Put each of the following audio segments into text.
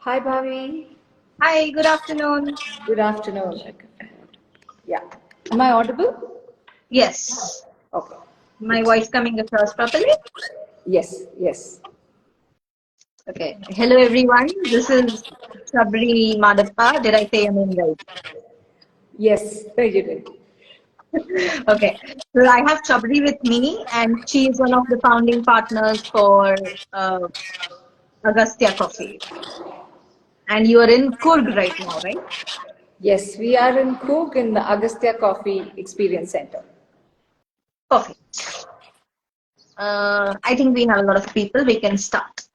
Hi, Bhavi. Hi, good afternoon. Good afternoon. Yeah. Am I audible? Yes, Okay. my Good. voice coming across properly? Yes, yes. Okay. Hello, everyone. This is Shabari Madappa. Did I say your name right? Yes, you did. Okay. So I have Shabari with me, and she is one of the founding partners for uh, Agastya Coffee. And you are in Coorg right now, right? Yes, we are in Coorg in the Agastya Coffee Experience Center. Perfect. I think we have a lot of people. We can start.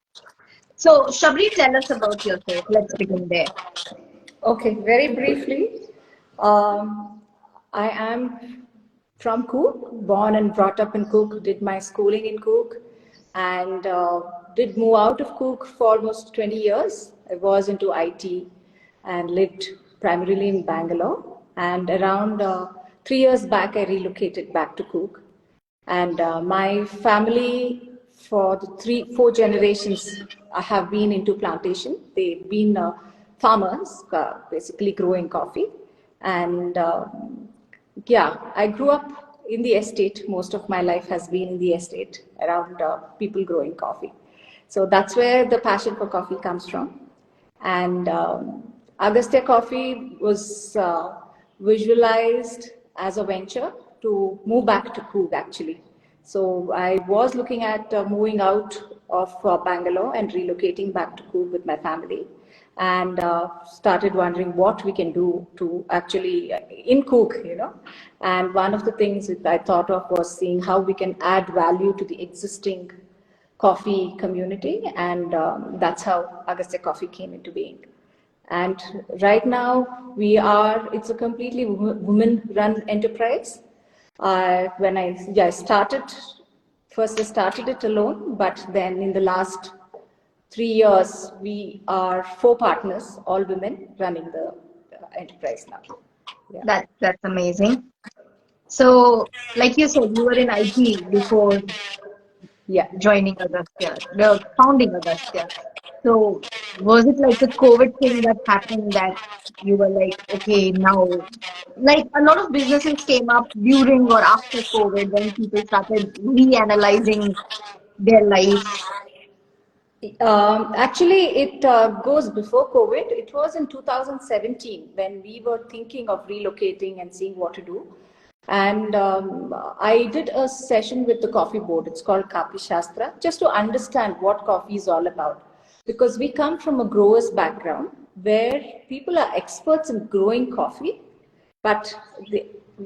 So, Shabari, tell us about yourself. Let's begin there. Okay, very briefly, um, I am from Coorg, born and brought up in Coorg, did my schooling in Coorg, and did move out of Coorg for almost 20 years. I was into IT and lived primarily in Bangalore. And around 3 years back, I relocated back to Coorg. And my family, for the 3, 4 generations, have been into plantation. They've been farmers, basically growing coffee. And yeah, I grew up in the estate. Most of my life has been in the estate around people growing coffee. So that's where the passion for coffee comes from. And Agastya Coffee was visualized as a venture to move back to Coorg actually. So I was looking at moving out of Bangalore and relocating back to Coorg with my family, and started wondering what we can do to actually in Coorg, And one of the things that I thought of was seeing how we can add value to the existing coffee community, and that's how Agastya Coffee came into being. And right now, it's a completely women-run enterprise. When I started, first I started it alone, but then in the last 3 years, we are 4 partners, all women, running the enterprise now. Yeah. That's amazing. So, like you said, you were in IT before Yeah. joining Agastya, the founding Agastya. So, was it like the COVID thing that happened that you were like, okay, now, like a lot of businesses came up during or after COVID when people started reanalyzing their life. Actually, it goes before COVID. It was in 2017 when we were thinking of relocating and seeing what to do. And I did a session with the coffee board. It's called Kapi Shastra, just to understand what coffee is all about. Because we come from a grower's background where people are experts in growing coffee, but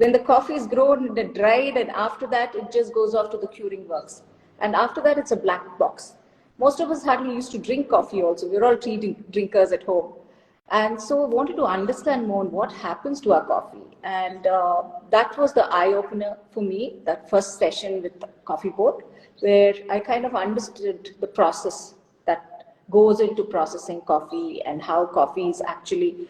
when the coffee is grown, they're dried, and after that, it just goes off to the curing works. And after that, it's a black box. Most of us hardly used to drink coffee also. We're all tea drinkers at home. And so I wanted to understand more on what happens to our coffee. And that was the eye-opener for me, that first session with the coffee board, where I kind of understood the process that goes into processing coffee and how coffee is actually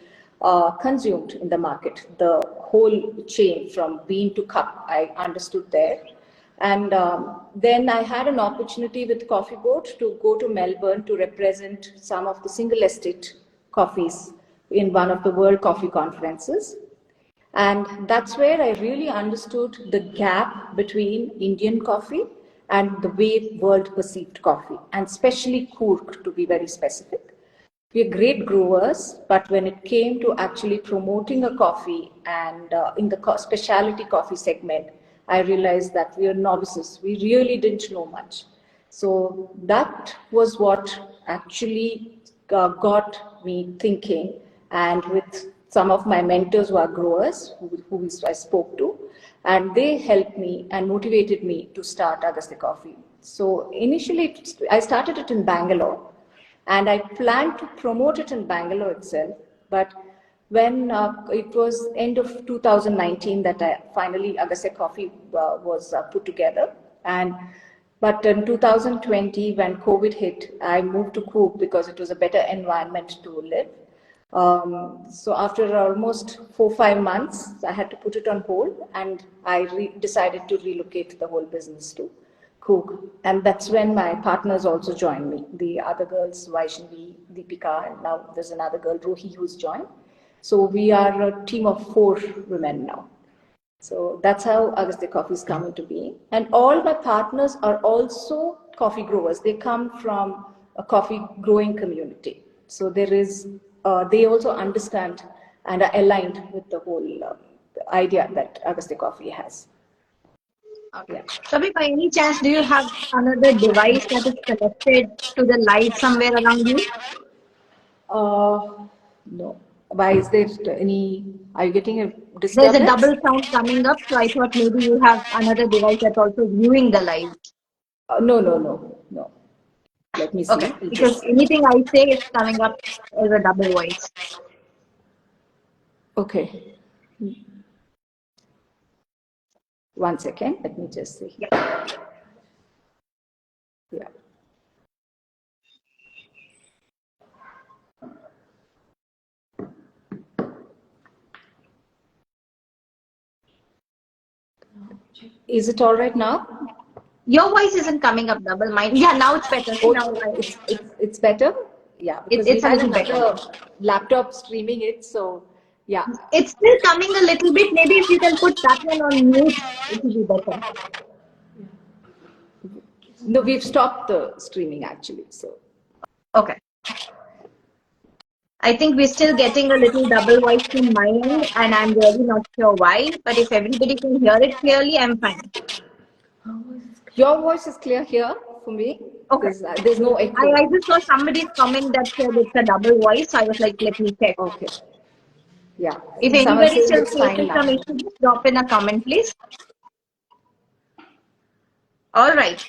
consumed in the market. The whole chain from bean to cup, I understood there. And then I had an opportunity with Coffee Board to go to Melbourne to represent some of the single estate coffees in one of the World Coffee Conferences. And that's where I really understood the gap between Indian coffee and the way world perceived coffee, and especially Coorg, to be very specific. We're great growers, but when it came to actually promoting a coffee and in the specialty coffee segment, I realized that we are novices. We really didn't know much. So that was what actually got me thinking. And with some of my mentors who are growers, who I spoke to, and they helped me and motivated me to start Agastya Coffee. So initially, I started it in Bangalore, and I planned to promote it in Bangalore itself. But when it was end of 2019 that I finally Agastya Coffee was put together, and but in 2020 when COVID hit, I moved to Coorg because it was a better environment to live. So after almost 4, 5 months, I had to put it on hold, and I decided to relocate the whole business to Coorg. And that's when my partners also joined me. The other girls, Vaishnavi, Deepika, and now there's another girl, Ruhi, who's joined. So we are a team of 4 women now. So that's how Agastya Coffee is coming to be. And all my partners are also coffee growers. They come from a coffee growing community. So there is, they also understand and are aligned with the whole idea that Agastya Coffee has. Okay. Shabari, by any chance, do you have another device that is connected to the light somewhere around you? No. Why is there any? Are you getting a There's a disturbance? double sound coming up, so I thought maybe you have another device that's also viewing the live. No. Let me see. Okay, because anything I say is coming up as a double voice. Okay. 1 second. Let me just see. Yeah. Yeah. Is it all right now? Your voice isn't coming up double. Mine. Yeah, now it's better. Oh, Now it's better? Yeah, because it's we a had little another better. laptop streaming it, so yeah. It's still coming a little bit. Maybe if you can put that one on mute, it will be better. No, we've stopped the streaming actually, so. Okay. I think we're still getting a little double voice from my end, and I'm really not sure why. But if everybody can hear it clearly, I'm fine. Your voice is clear here for me. Okay. There's no echo. I just saw somebody's comment that said it's a double voice, so I was like, let me check. Okay. Yeah. If Someone anybody saying still it's fine faces now. some issue, just drop in a comment, please. All right.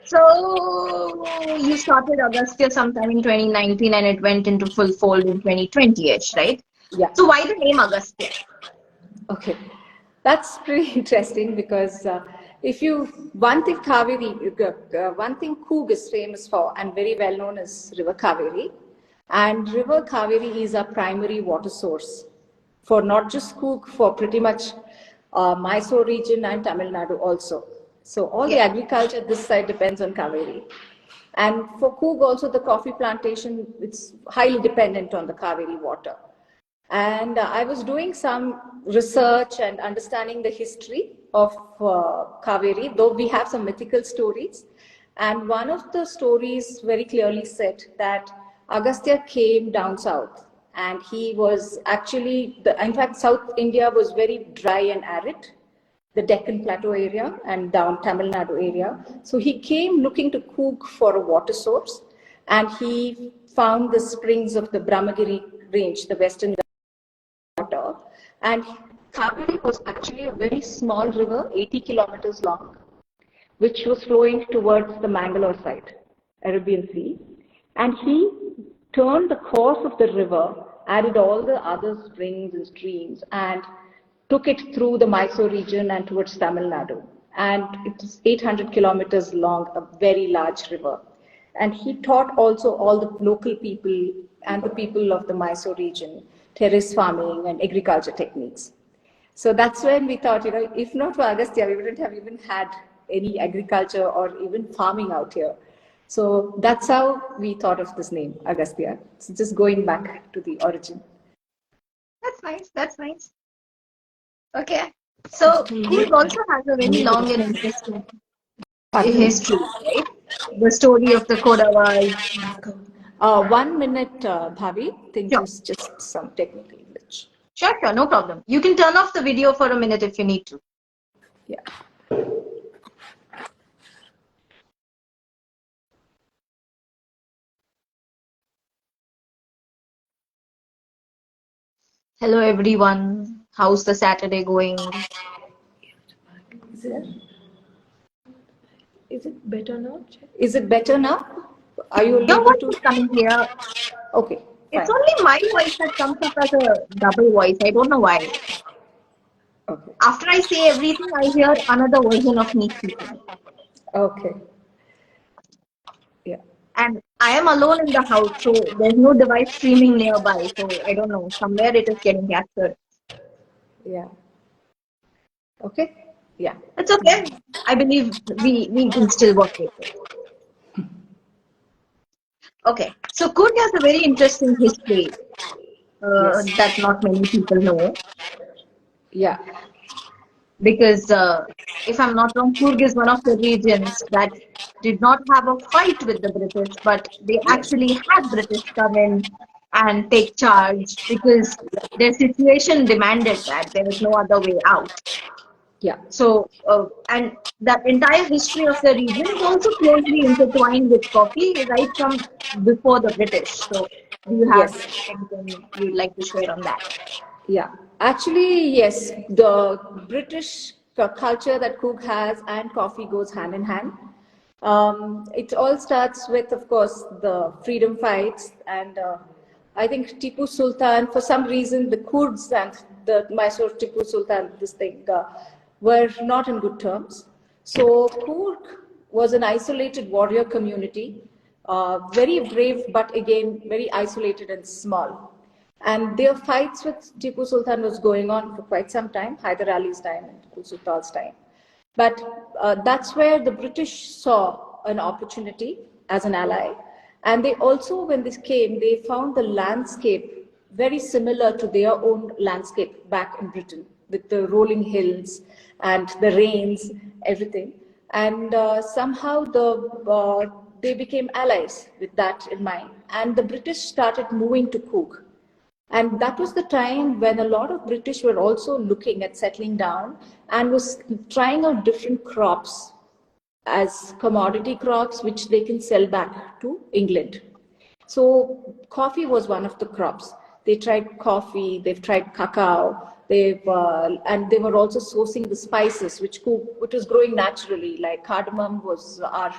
So you started Agastya sometime in 2019 and it went into full fold in 2020-ish, right? Yeah. So why the name Agastya? Okay, that's pretty interesting because one thing one thing Coorg is famous for and very well known is River Kaveri. And River Kaveri is our primary water source for not just Coorg, for pretty much Mysore region and Tamil Nadu also. So all the agriculture this side depends on Kaveri. And for Coorg also the coffee plantation, it's highly dependent on the Kaveri water. And I was doing some research and understanding the history of Kaveri, though we have some mythical stories. And one of the stories very clearly said that Agastya came down south and he was actually, in fact, South India was very dry and arid, the Deccan Plateau area and down Tamil Nadu area. So he came looking to Coorg for a water source and he found the springs of the Brahmagiri range, the western water. And Kaveri was actually a very small river, 80 kilometers long, which was flowing towards the Mangalore side, Arabian Sea. And he turned the course of the river, added all the other springs and streams, and took it through the Mysore region and towards Tamil Nadu. And it is 800 kilometers long, a very large river. And he taught also all the local people and the people of the Mysore region terrace farming and agriculture techniques. So that's when we thought, if not for Agastya, we wouldn't have even had any agriculture or even farming out here. So that's how we thought of this name, Agastya. So just going back to the origin. That's nice. That's nice. Okay. So Coorg also has a very long and interesting history, right? The story of the Kodavas. 1 minute, Bhavi. I think Sure. there's just some technical glitch. Sure, no problem. You can turn off the video for a minute if you need to. Yeah. Hello everyone. How's the Saturday going? Is it better now? Is it better now? Are you Your able voice to? is coming here. Okay. It's Fine. only my voice that comes up as a double voice. I don't know why. Okay. After I say everything, I hear another version of me speaking. Okay. Yeah. And I am alone in the house, so there's no device streaming nearby. So I don't know. Somewhere it is getting captured. Yeah. Okay. Yeah. That's okay. I believe we can still work with it. Okay, so Coorg has a very interesting history Yes. that not many people know Yeah. because if I'm not wrong, Coorg is one of the regions that did not have a fight with the British, but they Yes. actually had British come in and take charge because their situation demanded that there was no other way out. Yeah. So, and the entire history of the region is also closely intertwined with coffee right from before the British. So, do you have Yes. anything you'd like to share on that? Yeah, actually, yes, the British culture that Cook has and coffee goes hand in hand. It all starts with, of course, the freedom fights, and I think Tipu Sultan, for some reason, the Kurds and the Mysore Tipu Sultan, this thing, were not in good terms. So Coorg was an isolated warrior community, very brave, but again very isolated and small. And their fights with Tipu Sultan was going on for quite some time, Hyder Ali's time and Tipu Sultan's time. But that's where the British saw an opportunity as an ally. And they also, when this came, they found the landscape very similar to their own landscape back in Britain, with the rolling hills and the rains, everything. And somehow they became allies with that in mind. And the British started moving to Coorg. And that was the time when a lot of British were also looking at settling down and was trying out different crops as commodity crops which they can sell back to England. So coffee was one of the crops. They tried coffee, they've tried cacao, and they were also sourcing the spices which was growing naturally. Like cardamom was our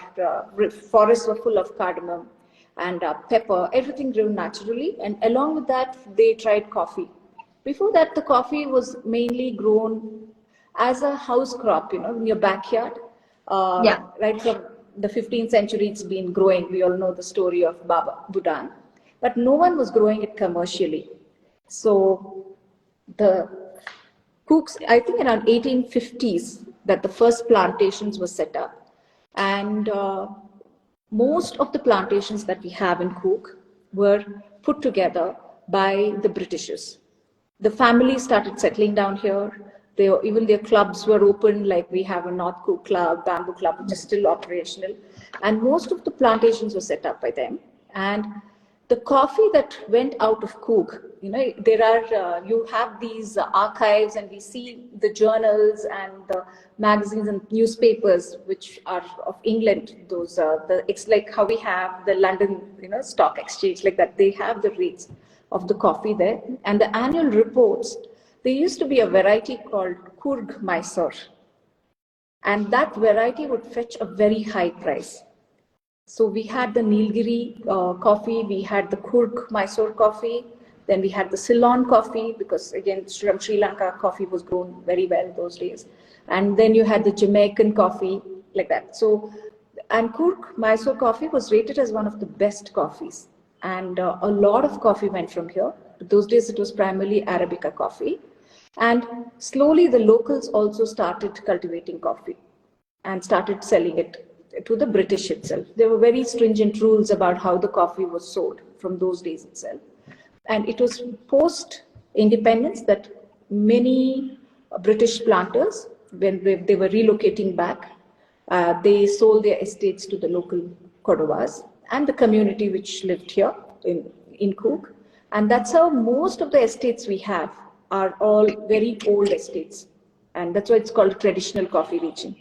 forests were full of cardamom and pepper. Everything grew naturally, and along with that, they tried coffee. Before that, the coffee was mainly grown as a house crop, in your backyard. Yeah. Right from the 15th century, it's been growing. We all know the story of Baba Budan. But no one was growing it commercially. So the Cooks, I think around 1850s, that the first plantations were set up. And most of the plantations that we have in Coorg were put together by the Britishers. The families started settling down here. Even their clubs were open, like we have a North Coorg Club, Bamboo Club, which is still operational. And most of the plantations were set up by them. And the coffee that went out of Coorg, you have these archives, and we see the journals and the magazines and newspapers which are of England. It's like how we have the London, stock exchange, like that. They have the rates of the coffee there, and the annual reports. There used to be a variety called Coorg Mysore, and that variety would fetch a very high price. So we had the Nilgiri coffee, we had the Coorg Mysore coffee, then we had the Ceylon coffee, because again, from Sri Lanka, coffee was grown very well those days. And then you had the Jamaican coffee, like that. So, and Coorg Mysore coffee was rated as one of the best coffees. And a lot of coffee went from here. Those days it was primarily Arabica coffee. And slowly the locals also started cultivating coffee and started selling it to the British itself. There were very stringent rules about how the coffee was sold from those days itself. And it was post-independence that many British planters, when they were relocating back, they sold their estates to the local Kodavas and the community which lived here in Coorg. And that's how most of the estates we have are all very old estates. And that's why it's called a traditional coffee region.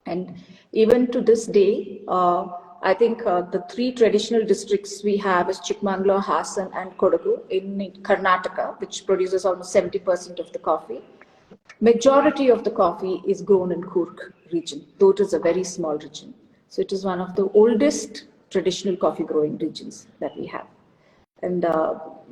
And even to this day, I think the three traditional districts we have is Chikmagalur, Hassan, and Kodagu in Karnataka, which produces almost 70% of the coffee. Majority of the coffee is grown in Coorg region, though it is a very small region. So it is one of the oldest traditional coffee growing regions that we have. And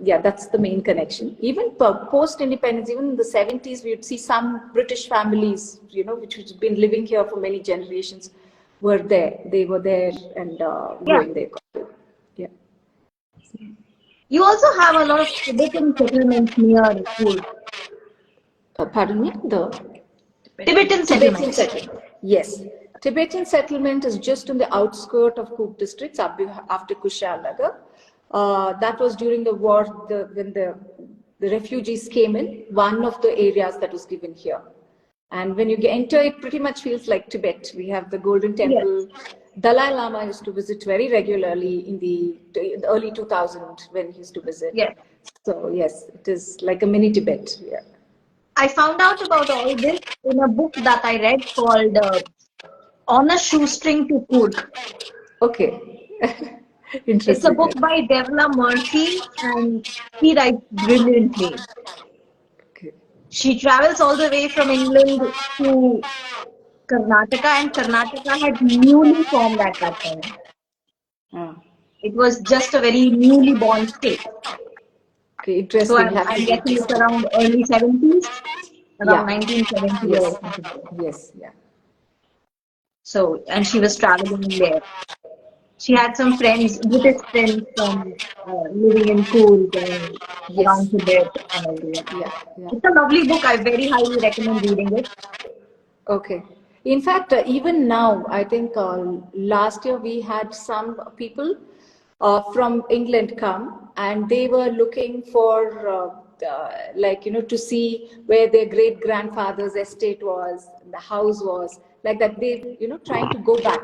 that's the main connection. Even post-independence, even in the 70s, we would see some British families, which have been living here for many generations, were there. They were there and Yeah. growing their coffee. Yeah. You also have a lot of Tibetan settlements near Coorg. Pardon me? Tibetan Tibetan settlements. settlement. Yes. Tibetan settlement is just on the outskirts of Coorg districts after Kushalnagar. That was during the war when the refugees came in, one of the areas that was given here. And when you enter, it pretty much feels like Tibet. We have the Golden Yes. Temple. Dalai Lama used to visit very regularly in the early 2000 when he used to visit. Yes. So yes, it is like a mini Tibet. Yeah. I found out about all this in a book that I read called On a Shoestring to Coorg. Okay. It's a Interesting. book by Devla Murphy and he writes brilliantly. Okay. She travels all the way from England to Karnataka, and Karnataka had newly formed at that time. Ah. It was just a very newly born state. Okay. So Interesting. Have to I'm read guessing this it's book. around early 70s, around Yeah. 1970 or Yes. something like that. Yes. Yeah. So, and she was traveling there. She had some friends, British friends from living in Coorg and around Yes. Tibet and everywhere. Yeah. Yeah. It's a lovely book. I very highly recommend reading it. Okay. In fact, even now, I think last year we had some people from England come and they were looking for, like, to see where their great grandfather's estate was, the house was, like that. They, trying to go back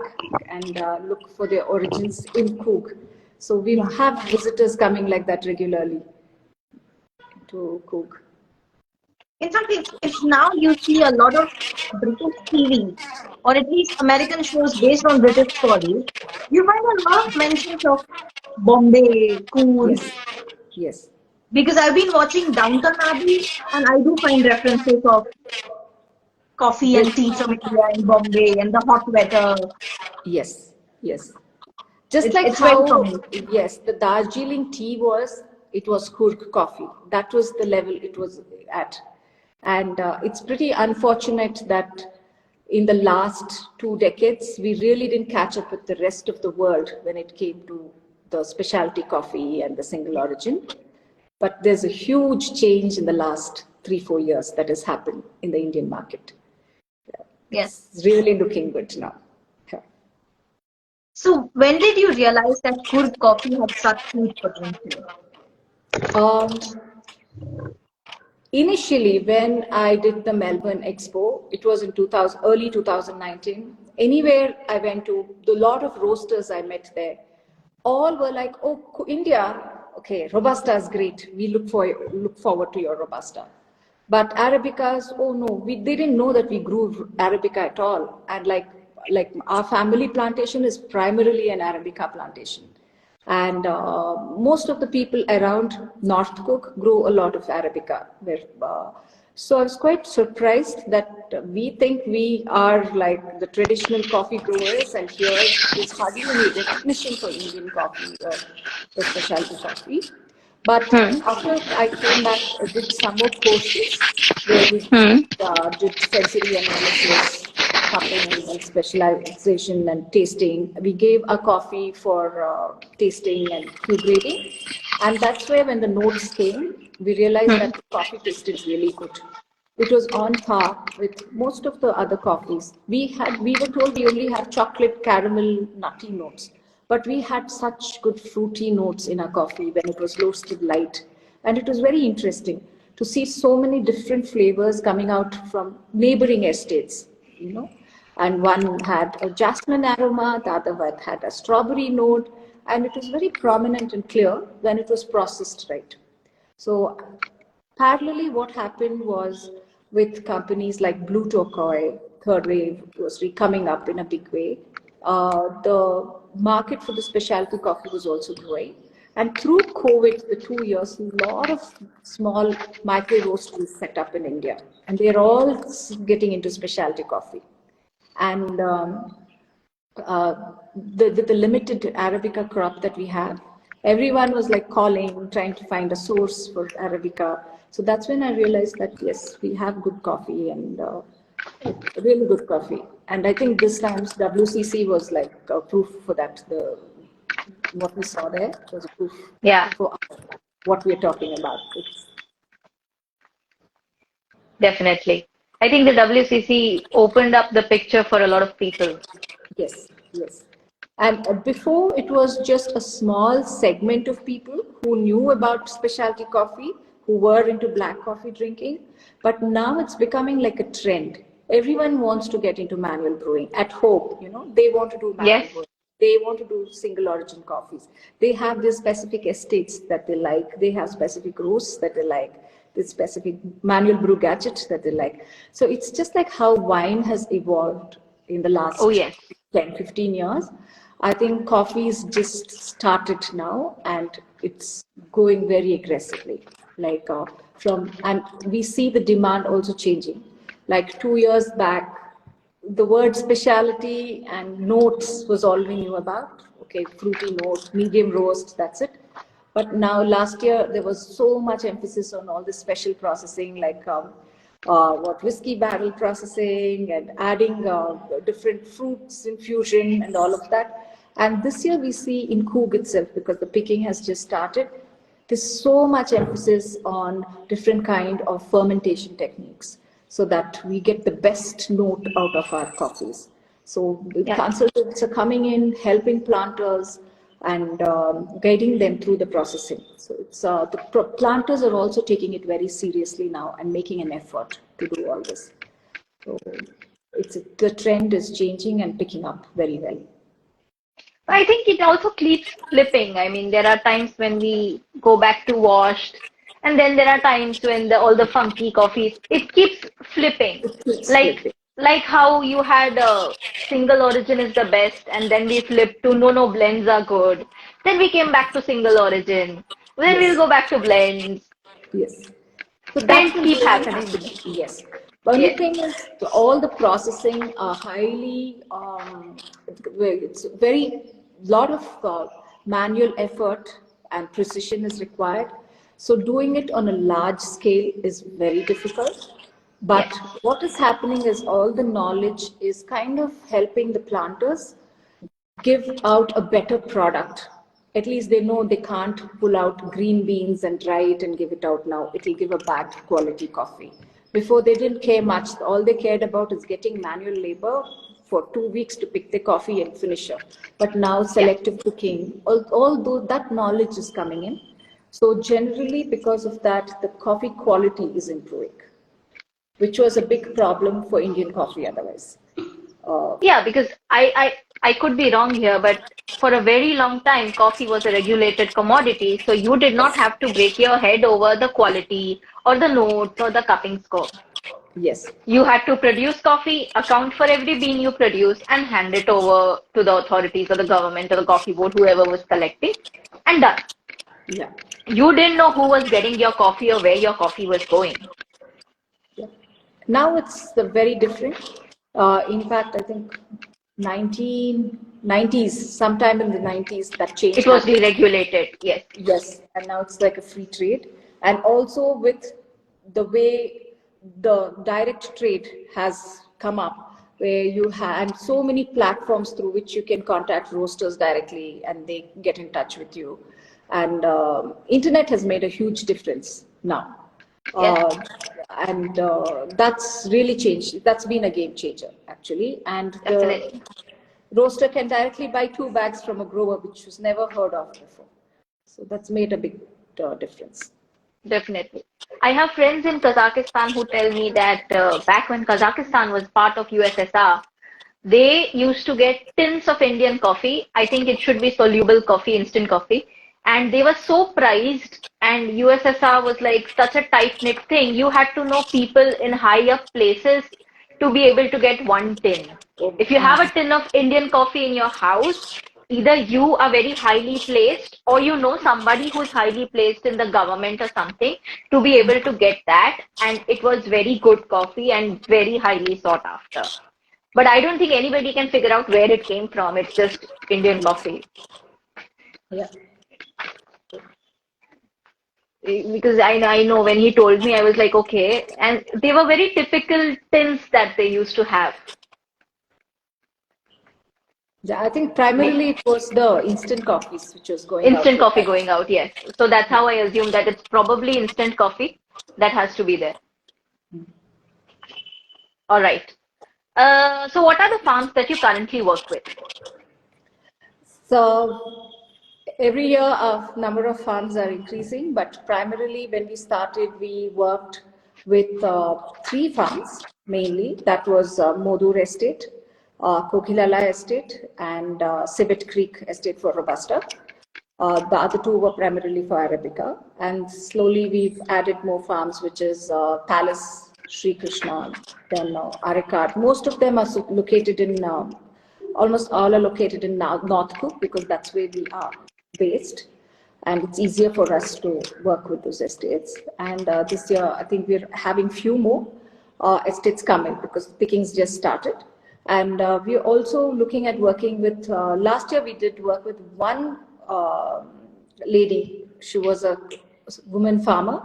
and look for their origins in Coorg. So we Yeah. have visitors coming like that regularly to Coorg. In fact, if now you see a lot of British TV, or at least American shows based on British stories, you find a lot of mentions of Bombay, Coorg, Yes. Yes. because I've been watching Downton Abbey and I do find references of coffee and tea from India and Bombay and the hot weather. Yes, yes. Just like It's very how, common. yes, the Darjeeling tea it was Coorg coffee. That was the level it was at. And it's pretty unfortunate that in the last 2 decades, we really didn't catch up with the rest of the world when it came to the specialty coffee and the single origin. But there's a huge change in the last 3, 4 years that has happened in the Indian market. Yes. It's really looking good now. Yeah. So when did you realize that Coorg coffee had such huge potential? Um, Initially, when I did the Melbourne Expo, it was in 2000, early 2019. Anywhere I went to, the lot of roasters I met there, all were like, "Oh, India, okay, Robusta is great. We look forward to your Robusta." But Arabicas, oh no, they didn't know that we grew Arabica at all. And like our family plantation is primarily an Arabica plantation. And most of the people around North Cook grow a lot of Arabica. So I was quite surprised that we think we are like the traditional coffee growers, and here is hardly any recognition for Indian coffee or the specialty coffee. But Hmm. after I came back, I did some more courses where we Hmm. did sensory analysis, cupping and specialization and tasting. We gave a coffee for tasting and Q grading. And that's where when the notes came, we realized Hmm. that the coffee tasted really good. It was on par with most of the other coffees. We were told we only have chocolate, caramel, nutty notes, but we had such good fruity notes in our coffee when it was roasted light, and it was very interesting to see so many different flavors coming out from neighboring estates. And one had a jasmine aroma, the other one had a strawberry note, and it was very prominent and clear when it was processed right. So parallelly, what happened was with companies like Blue Turquoise, Third Wave was coming up in a big way. The market for the specialty coffee was also growing. And through COVID, the 2 years, a lot of small micro roasteries set up in India. And they're all getting into specialty coffee. And uh, the limited Arabica crop that we had, everyone was like calling, trying to find a source for Arabica. So that's when I realized that yes, we have good coffee and really good coffee. And I think this time's WCC was like a proof for that. What we saw there was a proof Yeah, for what we are talking about. definitely. I think the WCC opened up the picture for a lot of people. Yes, yes. And before, it was just a small segment of people who knew about specialty coffee, who were into black coffee drinking. But now it's becoming like a trend. Everyone wants to get into manual brewing at home. They want to do manual Yes. brewing. They want to do single origin coffees. They have their specific estates that they like. They have specific roasts that they like. The specific manual brew gadgets that they like. So it's just like how wine has evolved in the Oh, last yes. 10, 15 years. I think coffee is just started now and it's going very aggressively. Like and we see the demand also changing. Like 2 years back, the word specialty and notes was all we knew about. Okay, fruity note, medium roast, that's it. But now, last year, there was so much emphasis on all this special processing, like what whiskey barrel processing and adding different fruits infusion and all of that. And this year, we see in Coorg itself, because the picking has just started, there's so much emphasis on different kind of fermentation techniques so that we get the best note out of our coffees. So the Yeah. consultants are coming in, helping planters and guiding them through the processing. So it's planters are also taking it very seriously now and making an effort to do all this. So the trend is changing and picking up very well. I think it also keeps flipping. I mean, there are times when we go back to washed, and then there are times when all the funky coffees, it keeps flipping. It's Like flipping. like how you had single origin is the best, and then we flipped to no blends are good. Then we came back to single origin. Then we'll Yes. go back to blends. Yes. So that's Trends been keep really happening. happening. Yes. Only Yes. thing is all the processing are highly, it's very lot of manual effort and precision is required. So doing it on a large scale is very difficult. Yes. But what is happening is all the knowledge is kind of helping the planters give out a better product. At least they know they can't pull out green beans and dry it and give it out now. It will give a bad quality coffee. Before they didn't care much. All they cared about is getting manual labor for 2 weeks to pick the coffee and finish up. But now Yeah. selective picking, although that knowledge is coming in. So generally because of that, the coffee quality is improving, which was a big problem for Indian coffee otherwise. Uh, Yeah, because I could be wrong here, but for a very long time, coffee was a regulated commodity, so you did not have to break your head over the quality or the notes or the cupping score. yes. You had to produce coffee, account for every bean you produce, and hand it over to the authorities or the government or the coffee board, whoever was collecting, and done. Yeah. You didn't know who was getting your coffee or where your coffee was going. Yeah. Now it's the very different. In fact, I think 1990s, sometime in the 90s, that change It was happened. deregulated, yes. Yes, and now it's like a free trade. And also with the way the direct trade has come up, where you had so many platforms through which you can contact roasters directly and they get in touch with you. And internet has made a huge difference now. Yes, Uh, and that's really changed. That's been a game changer, actually. And the definitely. roaster can directly buy 2 bags from a grower, which was never heard of before. So that's made a big difference. Definitely. I have friends in Kazakhstan who tell me that back when Kazakhstan was part of USSR, they used to get tins of Indian coffee. I think it should be soluble coffee, instant coffee. And they were so prized, and USSR was like such a tight-knit thing. You had to know people in high up places to be able to get one tin. If you have a tin of Indian coffee in your house, either you are very highly placed or you know somebody who's highly placed in the government or something to be able to get that. And it was very good coffee and very highly sought after. But I don't think anybody can figure out where it came from. It's just Indian Yes. coffee. Yeah. Because I know when he told me, I was like, okay. And they were very typical tins that they used to have. Yeah, I think primarily it was the instant coffees which was going out Instant with coffee that. going out, yes. So that's how I assume that it's probably instant coffee that has to be there. All right. So what are the farms that you currently work with? So every year a number of farms are increasing, but primarily when we started, we worked with three farms mainly. That was Modur Estate, Kokilala Estate, and Civet Creek Estate for Robusta. The other two were primarily for Arabica, and slowly we've added more farms, which is Palace, Sri Krishna, then Arakat. Most of them are located in, almost all are located in North Coorg because that's where we are based, and it's easier for us to work with those estates. And this year, I think we're having few more estates coming because pickings just started. And we're also looking at working with, last year we did work with one lady. She was a woman farmer,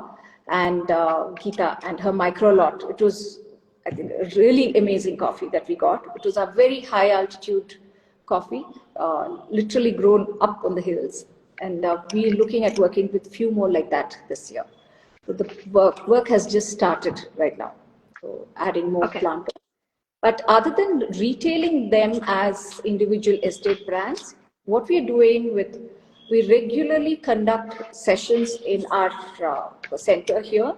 and Geeta and her micro lot. It was, I think, a really amazing coffee that we got. It was a very high altitude coffee, literally grown up on the hills. And we're looking at working with few more like that this year. So the work has just started right now. So adding more planters. But other than retailing them as individual estate brands, what we are doing with, we regularly conduct sessions in our center here,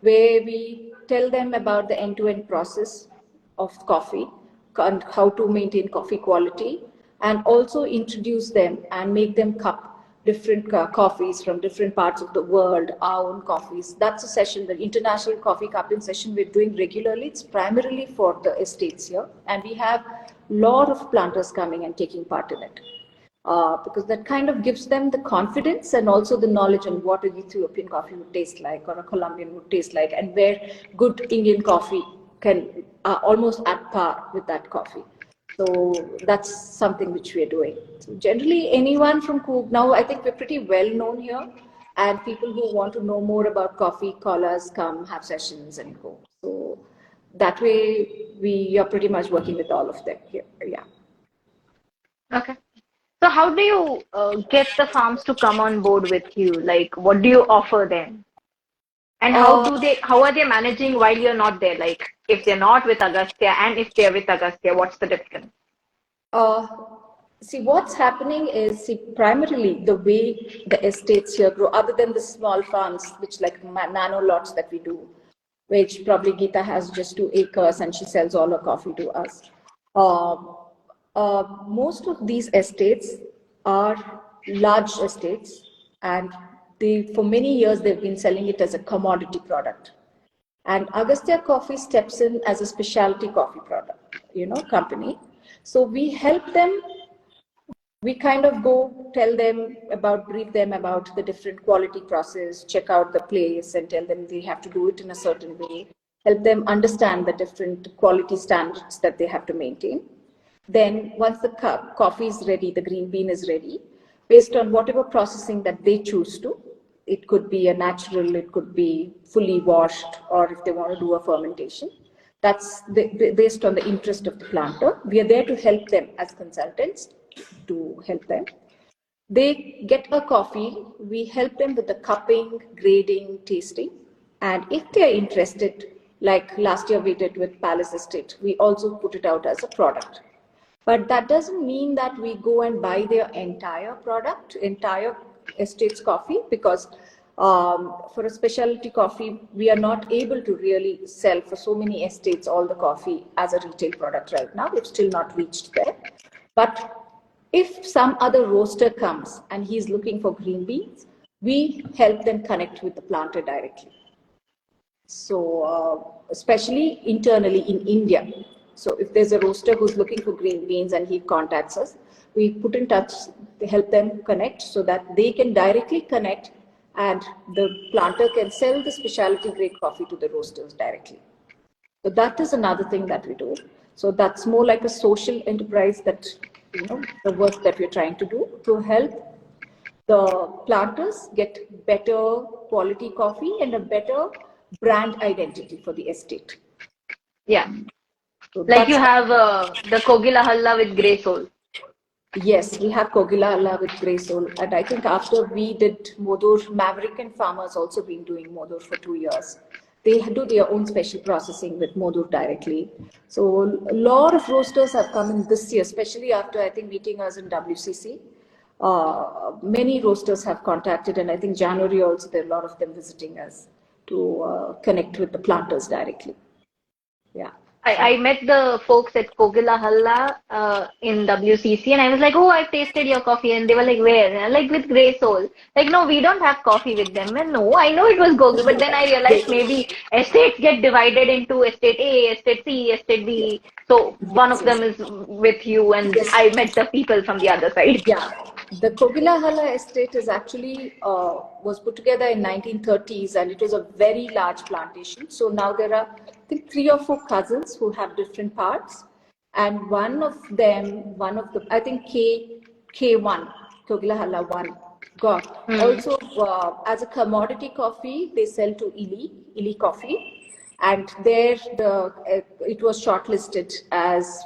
where we tell them about the end-to-end process of coffee and how to maintain coffee quality, and also introduce them and make them cup different coffees from different parts of the world, our own coffees. That's a session, the International Coffee Cupping session we're doing regularly. It's primarily for the estates here, and we have a lot of planters coming and taking part in it. Because that kind of gives them the confidence and also the knowledge on what an Ethiopian coffee would taste like, or a Colombian would taste like, and where good Indian coffee can almost at par with that coffee. So that's something which we are doing. So generally, anyone from Coorg, now I think we're pretty well known here, and people who want to know more about coffee, call us, come, have sessions, and go. So that way, we are pretty much working with all of them here. Yeah. Okay. So how do you get the farms to come on board with you? Like, what do you offer them? And Uh, how are they managing while you're not there? Like, if they're not with Agastya and if they're with Agastya, what's the difference? Uh, See, what's happening is, see, primarily the way the estates here grow, other than the small farms, which like nano lots that we do, which probably Geeta has just 2 acres and she sells all her coffee to us. Uh, most of these estates are large estates, and for many years they've been selling it as a commodity product. And Agastya Coffee steps in as a specialty coffee product, company. So we help them. We kind of go tell them about, brief them about the different quality process, check out the place, and tell them they have to do it in a certain way. Help them understand the different quality standards that they have to maintain. Then once the coffee is ready, the green bean is ready, based on whatever processing that they choose to. It could be a natural, it could be fully washed, or if they want to do a fermentation. That's based on the interest of the planter. We are there to help them as consultants, to help them. They get a coffee, we help them with the cupping, grading, tasting. And if they are interested, like last year we did with Palace Estate, we also put it out as a product. But that doesn't mean that we go and buy their entire product, entire estate's coffee, because for a specialty coffee, we are not able to really sell for so many estates all the coffee as a retail product right now. We've still not reached there. But if some other roaster comes and he's looking for green beans, we help them connect with the planter directly. So, especially internally in India. So, if there's a roaster who's looking for green beans and he contacts us, we put in touch to help them connect so that they can directly connect and the planter can sell the specialty grade coffee to the roasters directly. So that is another thing that we do. So that's more like a social enterprise that, the work that we're trying to do to help the planters get better quality coffee and a better brand identity for the estate. Yeah. So Like you that's, have the Kogila Halla with Grey Soul. yes, we have Kogila Allah with Grey Soul. And I think after we did Modur, Maverick and Farmers also been doing Modur for 2 years. they do their own special processing with Modur directly. So a lot of roasters have come in this year, especially after I think meeting us in WCC. Many roasters have contacted, and I think January also there are a lot of them visiting us to connect with the planters directly. Yeah. I met the folks at Kogila Halla in WCC, and I was like, oh, I've tasted your coffee. And they were like, where? And I'm like, with Grey Soul. Like, no, we don't have coffee with them. And no, I know it was Gogil. But then I realized maybe estates get divided into estate A, estate C, estate B. So one of them is with you, and I met the people from the other side. Yeah. The Kogila Halla estate is actually was put together in 1930s, and it was a very large plantation. So now there are, I think, 3 or 4 cousins who have different parts, and one of the I think K1 Kogila Halla 1 got also as a commodity coffee they sell to Ili Coffee, and there it was shortlisted as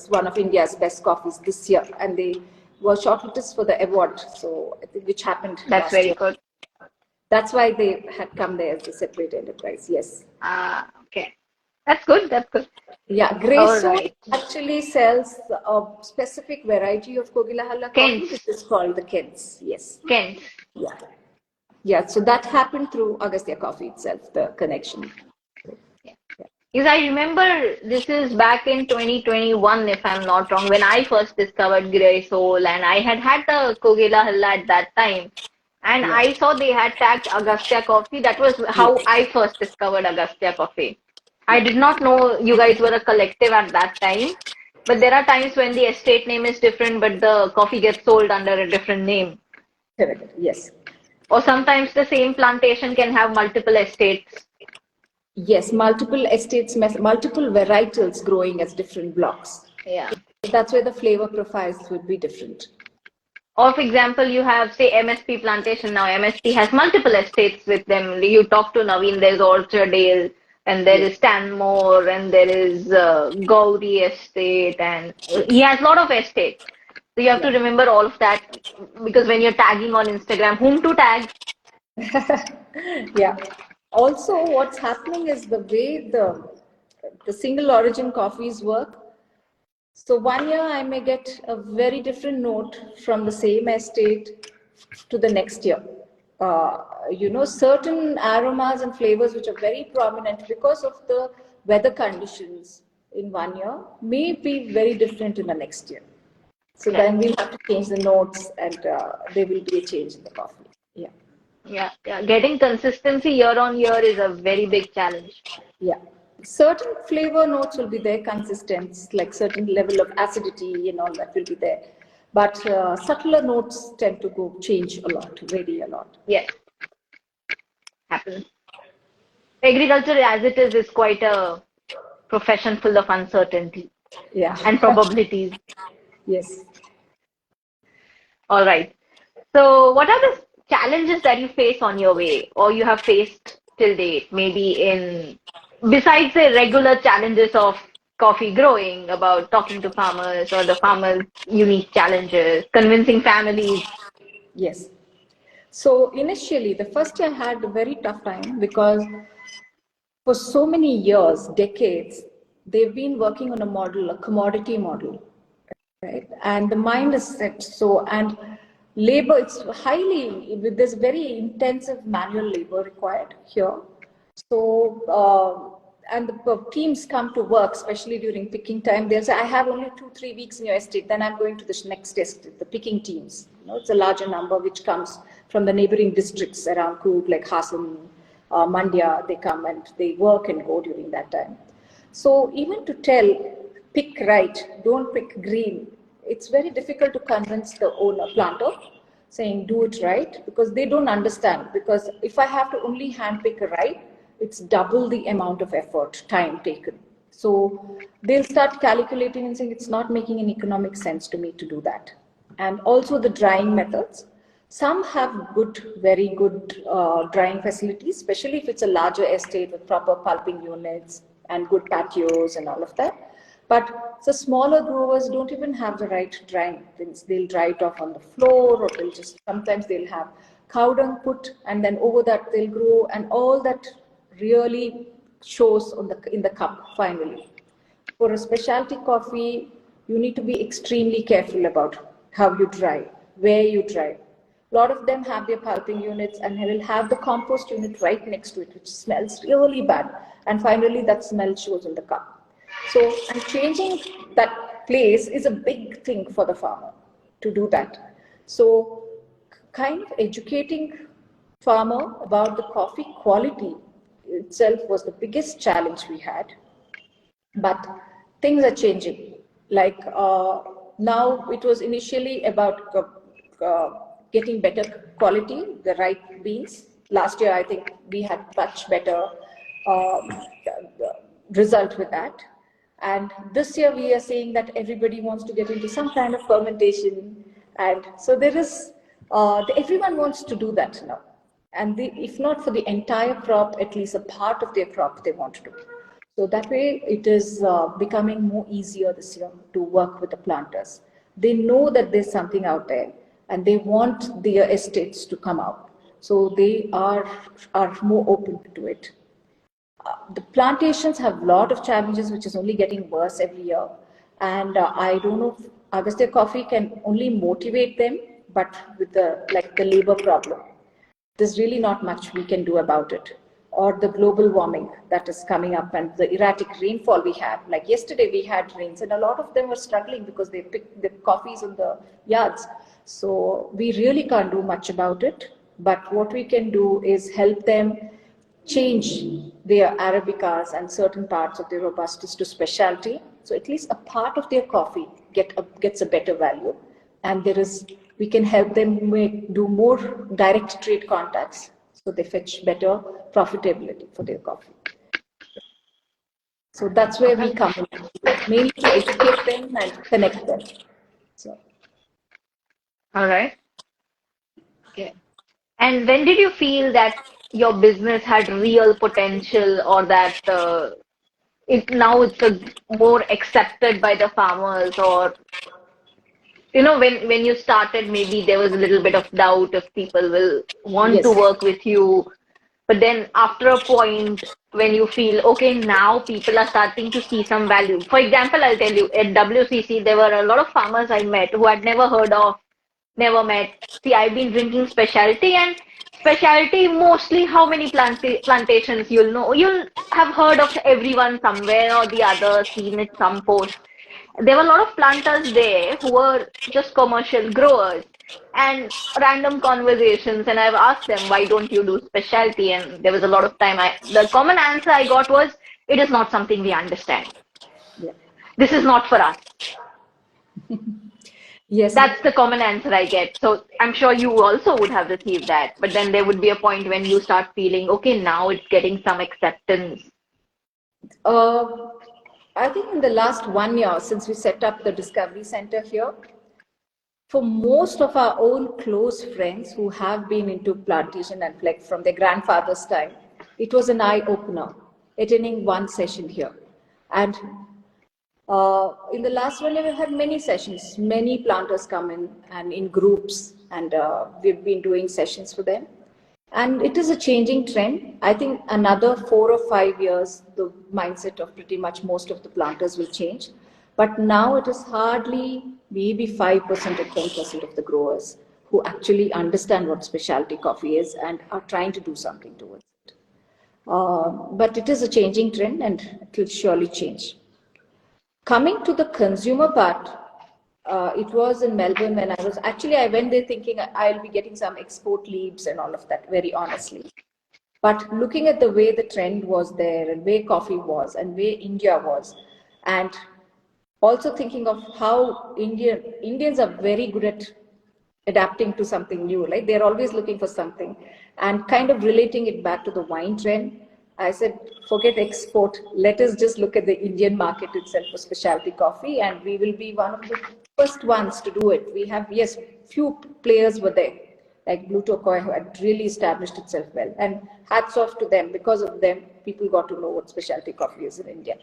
one of India's best coffees this year, and they were shortlisted for the award. So I think which happened. That's very good. That's why they had come there as a separate enterprise. Yes. Okay. That's good. That's good. Yeah, Grey Soul actually sells a specific variety of Kogila Halla coffee, which is called the Kents. Yes. Kents. Yeah. Yeah. So that happened through Agastya Coffee itself, the connection. Because I remember this is back in 2021, if I'm not wrong, when I first discovered Grey Soul, and I had the Kogila Halla at that time. And I saw they had tagged Agastya Coffee. That was how I first discovered Agastya Coffee. I did not know you guys were a collective at that time. But there are times when the estate name is different, but the coffee gets sold under a different name. Correct. Yes. Or sometimes the same plantation can have multiple estates. Yes, multiple estates, multiple varietals growing as different blocks. Yeah. That's where the flavor profiles would be different. Or for example, you have, say, MSP plantation. Now MSP has multiple estates with them. You talk to Naveen, there's Orchardale, and there is Stanmore, and there is Gauri estate, and he has a lot of estates. So you have to remember all of that, because when you're tagging on Instagram, whom to tag? Yeah. Also, what's happening is the way the single origin coffees work. So one year I may get a very different note from the same estate to the next year. Certain aromas and flavors which are very prominent because of the weather conditions in one year may be very different in the next year. So then we'll have to change the notes, and there will be a change in the coffee. Yeah. Yeah. Getting consistency year on year is a very big challenge. Yeah. Certain flavor notes will be there, consistent, like certain level of acidity and all that will be there. But subtler notes tend to change a lot, vary a lot. Yes. Happens. Agriculture as it is quite a profession full of uncertainty. Yeah. And probabilities. Yes. All right. So what are the challenges that you face on your way, or you have faced till date, maybe besides the regular challenges of coffee growing, about talking to farmers, or the farmers' unique challenges, convincing families? Yes. So initially, the first year I had a very tough time because for so many years, decades, they've been working on a commodity model, right? And the mind is set and labor, it's there's very intensive manual labor required here. So, and the teams come to work, especially during picking time. They'll say, I have only 2-3 weeks in your estate, then I'm going to the next estate, the picking teams. It's a larger number which comes from the neighboring districts around Coorg, like Hassan, Mandya. They come and they work and go during that time. So even to tell, pick right, don't pick green, it's very difficult to convince the planter, saying do it right, because they don't understand. Because if I have to only hand pick right, it's double the amount of effort, time taken. So they'll start calculating and saying it's not making an economic sense to me to do that. And also the drying methods. Some have very good drying facilities, especially if it's a larger estate with proper pulping units and good patios and all of that. But the smaller growers don't even have the right drying things. They'll dry it off on the floor, or sometimes they'll have cow dung put, and then over that they'll grow, and all that really shows in the cup finally. For a specialty coffee, you need to be extremely careful about how you dry, where you dry. A lot of them have their pulping units and will have the compost unit right next to it, which smells really bad. And finally, that smell shows in the cup. So, and changing that place is a big thing for the farmer to do that. So, kind of educating farmer about the coffee quality itself was the biggest challenge we had. But things are changing. Like now, it was initially about getting better quality, the right beans. Last year, I think we had much better result with that. And this year, we are seeing that everybody wants to get into some kind of fermentation. And so there is, everyone wants to do that now. And if not for the entire crop, at least a part of their crop they want to do. So that way it is becoming more easier this year to work with the planters. They know that there's something out there and they want their estates to come out. So they are more open to it. The plantations have a lot of challenges, which is only getting worse every year. And I don't know if Agastya Coffee can only motivate them, but with the labor problem, there's really not much we can do about it. Or the global warming that is coming up and the erratic rainfall we have. Like yesterday we had rains and a lot of them were struggling because they picked the coffees in the yards. So we really can't do much about it. But what we can do is help them change their Arabicas and certain parts of their Robustas to specialty. So at least a part of their coffee gets a better value. And we can help them do more direct trade contacts. So they fetch better profitability for their coffee. So that's where we come in, mainly to educate them and connect them. So. All right. Okay. And when did you feel that your business had real potential, or that now it's more accepted by the farmers? Or when you started, maybe there was a little bit of doubt if people will want to work with you. But then after a point when you feel, okay, now people are starting to see some value. For example, I'll tell you, at WCC, there were a lot of farmers I met who I'd never heard of, never met. See, I've been drinking specialty, and specialty mostly how many plantations you'll know. You'll have heard of everyone somewhere or the other, seen it some post. There were a lot of planters there who were just commercial growers and random conversations, and I've asked them, why don't you do specialty? And there was a lot of time the common answer I got was, it is not something we understand. Yeah. This is not for us. Yes. That's the common answer I get. So I'm sure you also would have received that. But then there would be a point when you start feeling, okay, now it's getting some acceptance. I think in the last 1 year, since we set up the Discovery Center here, for most of our own close friends who have been into plantation and fleck from their grandfather's time, it was an eye-opener, attending one session here. And in the last 1 year, we've had many sessions. Many planters come in and in groups, and we've been doing sessions for them. And it is a changing trend. I think another 4 or 5 years, the mindset of pretty much most of the planters will change. But now it is hardly maybe 5% or 10% of the growers who actually understand what specialty coffee is and are trying to do something towards it. But it is a changing trend and it will surely change. Coming to the consumer part, it was in Melbourne when I went there thinking I'll be getting some export leads and all of that, very honestly. But looking at the way the trend was there and where coffee was and where India was, and also thinking of how Indians are very good at adapting to something new, like they're always looking for something, and kind of relating it back to the wine trend. I said, forget export. Let us just look at the Indian market itself for specialty coffee, and we will be one of the first ones to do it. We have, yes, few players were there, like Blue Turquoise, who had really established itself well. And hats off to them. Because of them, people got to know what specialty coffee is in India.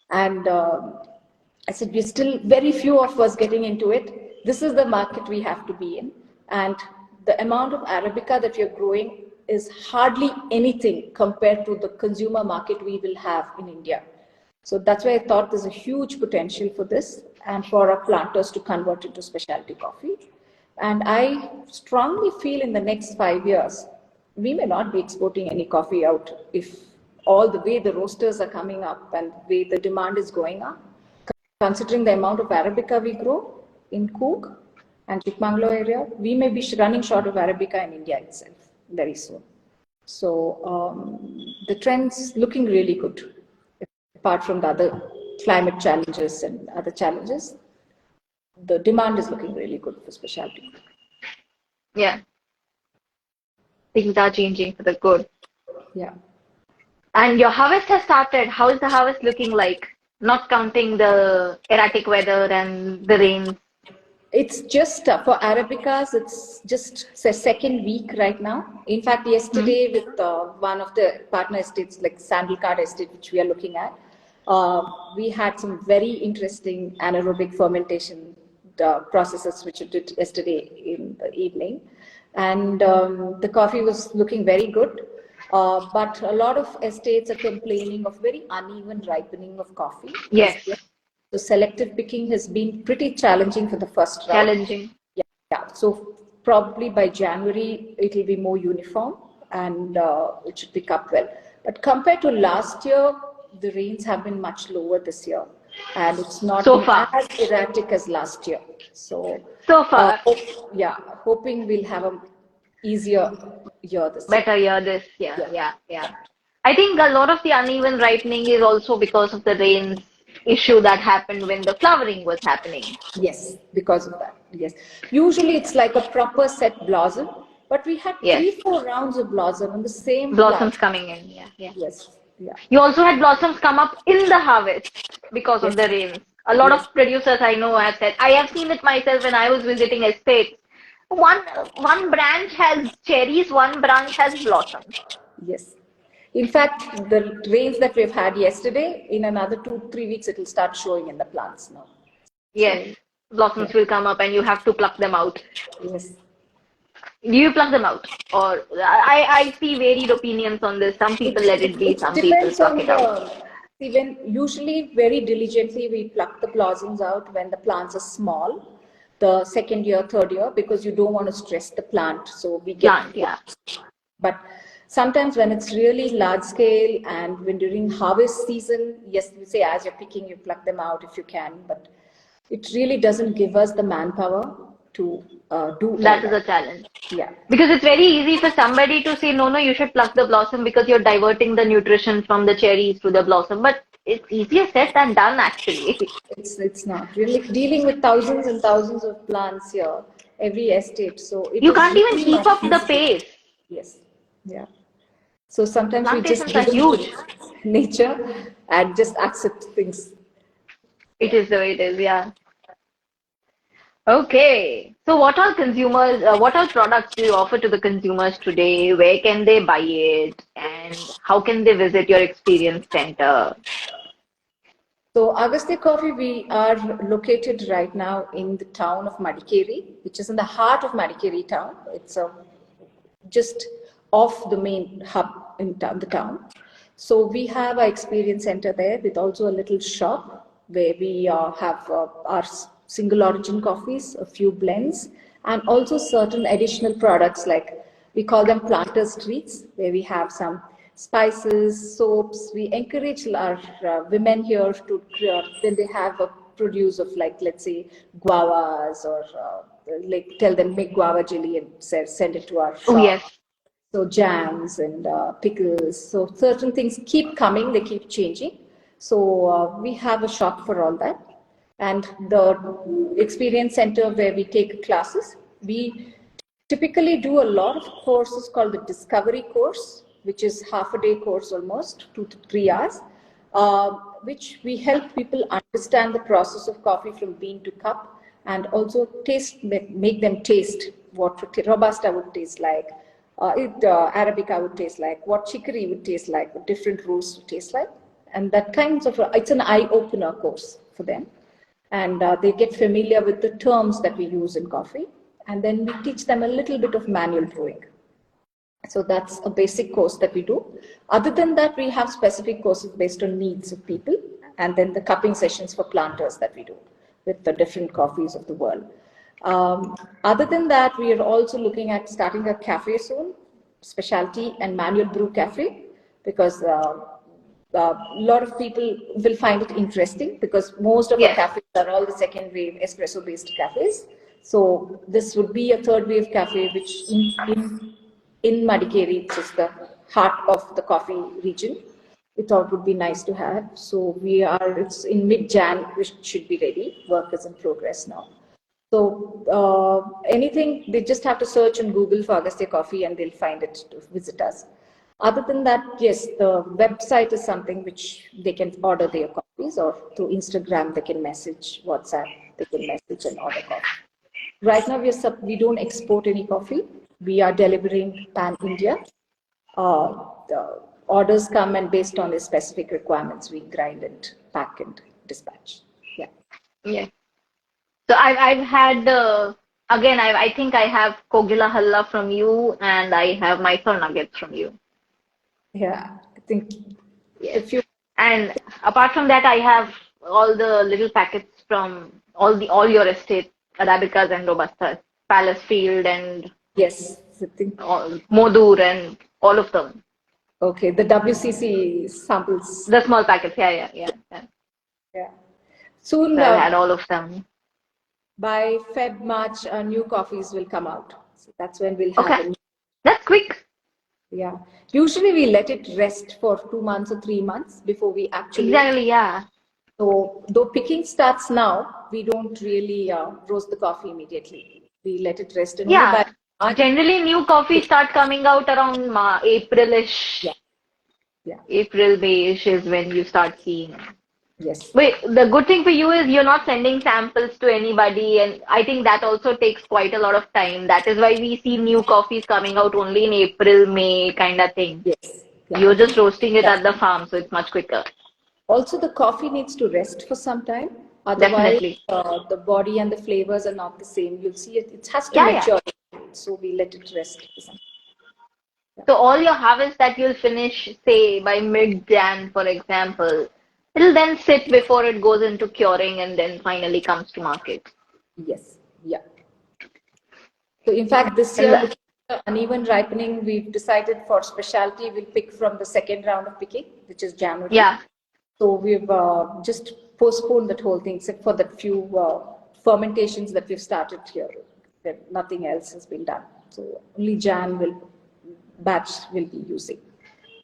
And I said, we're still very few of us getting into it. This is the market we have to be in. And the amount of Arabica that you're growing is hardly anything compared to the consumer market we will have in India. So that's why I thought there's a huge potential for this and for our planters to convert into specialty coffee. And I strongly feel in the next 5 years, we may not be exporting any coffee out if all the way the roasters are coming up and the way the demand is going up. Considering the amount of Arabica we grow in Coorg and Chikmagalur area, we may be running short of Arabica in India itself very soon. So the trend's looking really good. Apart from the other climate challenges and other challenges, the demand is looking really good for specialty. Yeah. Things are changing for the good. Yeah. And your harvest has started. How is the harvest looking like? Not counting the erratic weather and the rain. It's just for Arabicas, it's just the second week right now. In fact, yesterday with one of the partner estates like Sandalcard Estate, which we are looking at, we had some very interesting anaerobic fermentation processes which we did yesterday in the evening. And the coffee was looking very good. But a lot of estates are complaining of very uneven ripening of coffee. Yes. So selective picking has been pretty challenging for the first round. Challenging. Yeah. So probably by January, it will be more uniform and it should pick up well. But compared to last year, the rains have been much lower this year. And it's not as erratic as last year. So far. Hoping we'll have a easier year this Better year this year. Yeah. I think a lot of the uneven ripening is also because of the rains issue that happened when the flowering was happening. Yes, because of that. Yes. Usually it's like a proper set blossom, but we had 3-4 rounds of blossom on the same blossoms plant. coming in. Yeah. Yes. Yeah. You also had blossoms come up in the harvest because of the rains. A lot of producers I know have said, I have seen it myself when I was visiting estates. One branch has cherries, one branch has blossoms. Yes. In fact, the rains that we've had yesterday, in another 2-3 weeks, it will start showing in the plants now. Yes, blossoms will come up and you have to pluck them out. Yes. Do you pluck them out? Or I see varied opinions on this. Some people let it be, some people pluck it out. Even usually very diligently we pluck the blossoms out when the plants are small, the second year, third year, because you don't want to stress the plant. So we get But sometimes when it's really large scale and when during harvest season, yes, we say as you're picking, you pluck them out if you can, but it really doesn't give us the manpower to do that. Is a challenge. Yeah. Because it's very easy for somebody to say, no, you should pluck the blossom because you're diverting the nutrition from the cherries to the blossom. But it's easier said than done, actually. It's not. Really dealing with thousands and thousands of plants here, every estate. So you can't even keep up the pace. Yes. Yeah. So sometimes we just are huge. Nature and just accept things. It is the way it is, yeah. Okay. So what all products do you offer to the consumers today? Where can they buy it? And how can they visit your experience center? So Agastya Coffee, we are located right now in the town of Madikeri, which is in the heart of Madikeri town. It's just off the main hub in the town. So we have our experience center there with also a little shop where we have our single origin coffees, a few blends, and also certain additional products like we call them planters treats, where we have some spices, soaps. We encourage our women here to when they have a produce of like, let's say, guavas or like tell them make guava jelly and send it to our shop. Oh, yes. So jams and pickles. So certain things keep coming, they keep changing. So we have a shop for all that. And the experience center where we take classes, we typically do a lot of courses called the discovery course, which is half a day course almost, 2 to 3 hours, which we help people understand the process of coffee from bean to cup and also make them taste what Robusta would taste like, Arabica would taste like, what chicory would taste like, what different roasts would taste like. And that kind of, it's an eye-opener course for them. And they get familiar with the terms that we use in coffee. And then we teach them a little bit of manual brewing. So that's a basic course that we do. Other than that, we have specific courses based on needs of people, and then the cupping sessions for planters that we do with the different coffees of the world. Other than that, we are also looking at starting a cafe soon, specialty and manual brew cafe, because a lot of people will find it interesting because most of our Yes. cafes are all the second wave espresso based cafes. So this would be a third wave cafe, which in Madikeri, which is the heart of the coffee region. We thought would be nice to have. So it's in mid-Jan, which should be ready. Work is in progress now. So anything, they just have to search on Google for Agastya Coffee and they'll find it to visit us. Other than that, yes, the website is something which they can order their coffees, or through Instagram, they can message, WhatsApp, they can message and order coffee. Right now, we don't export any coffee. We are delivering pan-India. The orders come, and based on the specific requirements, we grind and pack and dispatch. Yeah. Yeah. So I've had again I think I have Kogila Halla from you, and I have Mysore nuggets from you. Yeah, I think Yes. And apart from that, I have all the little packets from all your estate, Arabicas and Robustas, Palace Field and yes, I think Modur and all of them. okay, the WCC samples. The small packets, yeah. Yeah. Soon, So I've had all of them. by Feb, March, new coffees will come out. So that's when we'll have Okay, that's quick. Yeah. Usually we let it rest for 2 months or 3 months before we actually. Exactly, yeah. So though picking starts now, we don't really roast the coffee immediately. We let it rest, and only Yeah. by March. Generally, new coffee start coming out around April-ish. Yeah. April, May-ish is when you start seeing. Yes. Wait, the good thing for you is you're not sending samples to anybody, and I think that also takes quite a lot of time. That is why we see new coffees coming out only in April, May kind of thing. Yes. Yeah. You're just roasting it Yeah. at the farm, so it's much quicker. Also, the coffee needs to rest for some time. Otherwise, Definitely. the body and the flavors are not the same. You'll see it has to Yeah, mature. So we let it rest for some time. So all your harvest that you'll finish, say, by mid-Jan, for example, it'll then sit before it goes into curing and then finally comes to market. Yes. Yeah. So in fact, this year, looking at uneven ripening, we've decided for specialty, we'll pick from the second round of picking, which is January. Yeah. So we've just postponed that whole thing, except for that few fermentations that we've started here. Nothing else has been done. So only batch will be using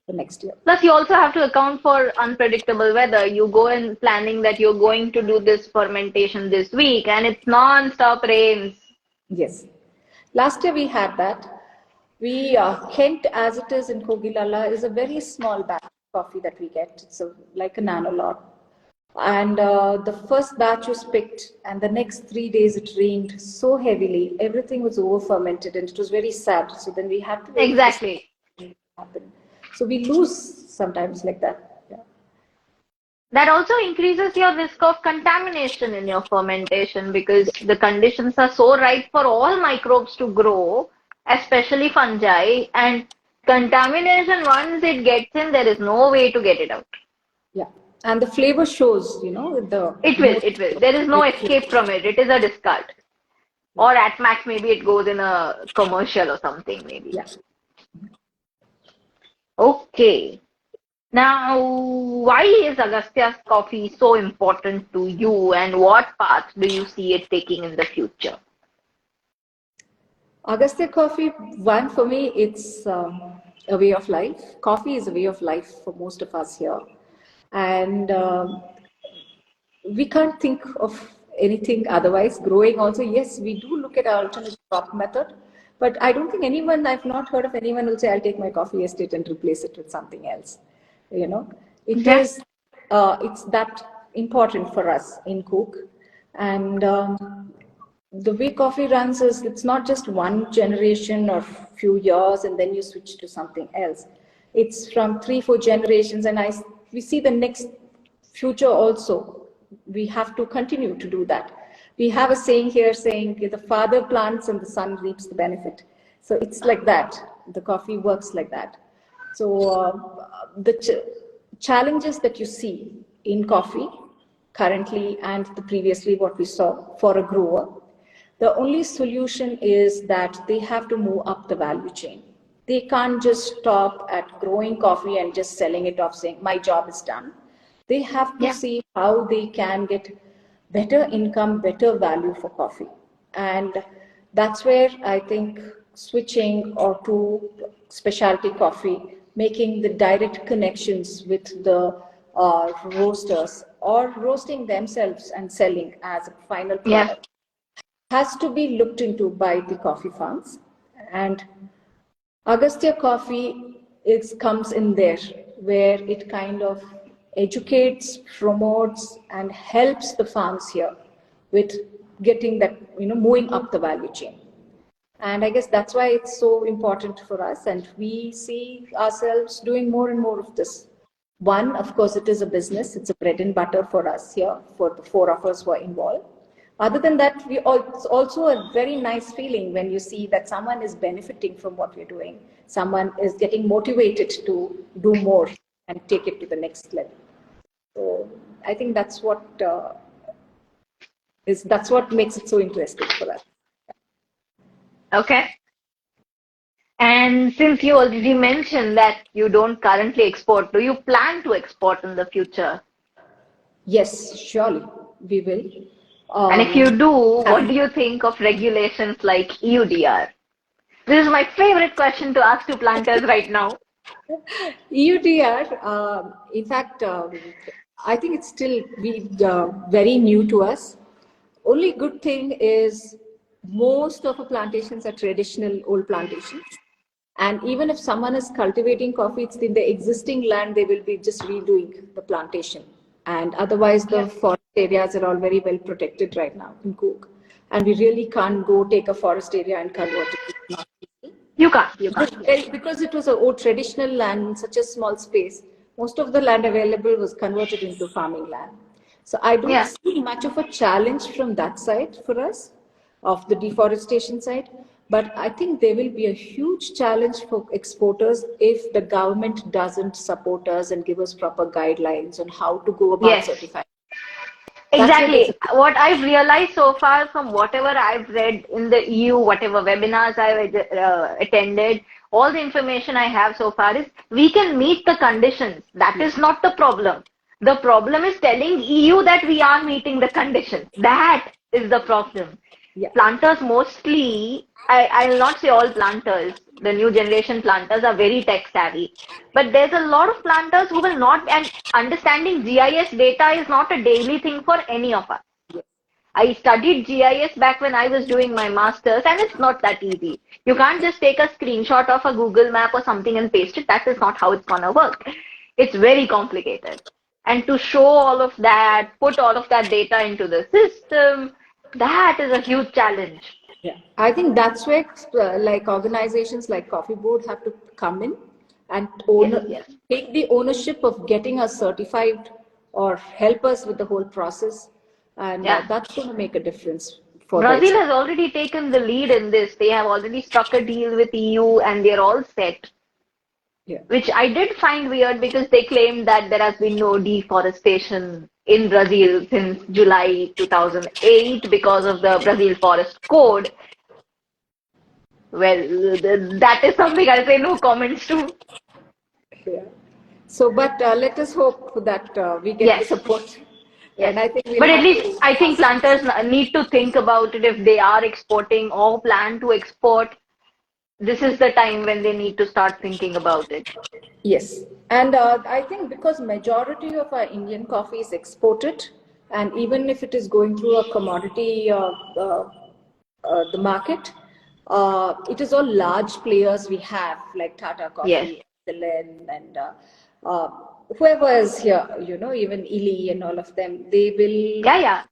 for next year. Plus, you also have to account for unpredictable weather. You go in planning that you're going to do this fermentation this week, and it's non-stop rains. Yes. Last year we had that. We Kent, as it is in Kogilala, is a very small batch of coffee that we get. It's like a nano lot. And the first batch was picked, and the next 3 days it rained so heavily. Everything was over fermented, and it was very sad. So then we had to wait. Exactly. Happen. So we lose sometimes like that. Yeah. That also increases your risk of contamination in your fermentation because the conditions are so right for all microbes to grow, especially fungi, and contamination, once it gets in, there is no way to get it out. Yeah. And the flavor shows, with the. It will. There is no escape from it. It is a discard. Or at max, maybe it goes in a commercial or something, maybe. Yeah. Okay. Now, why is Agastya's coffee so important to you, and what path do you see it taking in the future? Agastya Coffee, one for me, it's a way of life. Coffee is a way of life for most of us here. And we can't think of anything otherwise. Growing also, yes, we do look at our alternate crop method. But I don't think I've not heard of anyone who will say, I'll take my coffee estate and replace it with something else. It's that important for us in Coorg. And the way coffee runs is, it's not just one generation or few years and then you switch to something else. It's from 3-4 generations, and we see the next future also. We have to continue to do that. We have a saying here saying the father plants and the son reaps the benefit. So it's like that. The coffee works like that. So the challenges that you see in coffee currently and the previously what we saw for a grower, the only solution is that they have to move up the value chain. They can't just stop at growing coffee and just selling it off saying, my job is done. They have to see how they can get better income, better value for coffee. And that's where I think switching or to specialty coffee, making the direct connections with the roasters or roasting themselves and selling as a final product has to be looked into by the coffee farms. And Agastya Coffee comes in there, where it kind of educates, promotes, and helps the farms here with getting that, moving up the value chain. And I guess that's why it's so important for us, and we see ourselves doing more and more of this. One, of course, it is a business. It's a bread and butter for us here, for the 4 of us who are involved. Other than that, it's also a very nice feeling when you see that someone is benefiting from what we're doing. Someone is getting motivated to do more and take it to the next level. So I think that's what makes it so interesting for us. Okay. And since you already mentioned that you don't currently export, do you plan to export in the future? Yes, surely we will. And if you do, what do you think of regulations like EUDR? This is my favorite question to ask to planters right now. EUDR, in fact, I think it's still very new to us. Only good thing is most of our plantations are traditional old plantations. And even if someone is cultivating coffee, it's in the existing land, they will be just redoing the plantation. And otherwise, the forest areas are all very well protected right now in Coorg. And we really can't go take a forest area and convert it. You can't. Because it was an old traditional land in such a small space, most of the land available was converted into farming land. So I don't see much of a challenge from that side for us, of the deforestation side. But I think there will be a huge challenge for exporters if the government doesn't support us and give us proper guidelines on how to go about certifying. Exactly. What I've realized so far from whatever I've read in the EU, whatever webinars I've attended, all the information I have so far is we can meet the conditions. That is not the problem. The problem is telling EU that we are meeting the conditions. That is the problem. Planters mostly, I'll not say all planters, the new generation planters are very tech savvy. But there's a lot of planters who will not, and understanding GIS data is not a daily thing for any of us. I studied GIS back when I was doing my master's, and it's not that easy. You can't just take a screenshot of a Google map or something and paste it. That is not how it's gonna work. It's very complicated. And to show all of that, put all of that data into the system, that is a huge challenge. Yeah, I think that's where like organizations like Coffee Board have to come in and take the ownership of getting us certified or help us with the whole process. And that's going to make a difference. For Brazil has already taken the lead in this. They have already struck a deal with EU and they're all set. Which I did find weird because they claimed that there has been no deforestation in Brazil since July 2008 because of the Brazil Forest Code. Well, that is something I'll say no comments to. So, but let us hope that we get the support. And I think but at least I think planters need to think about it if they are exporting or plan to export. This is the time when they need to start thinking about it. Yes. And I think because majority of our Indian coffee is exported, and even if it is going through a commodity, the market, it is all large players we have, like Tata Coffee, and whoever is here, even Illy and all of them, they will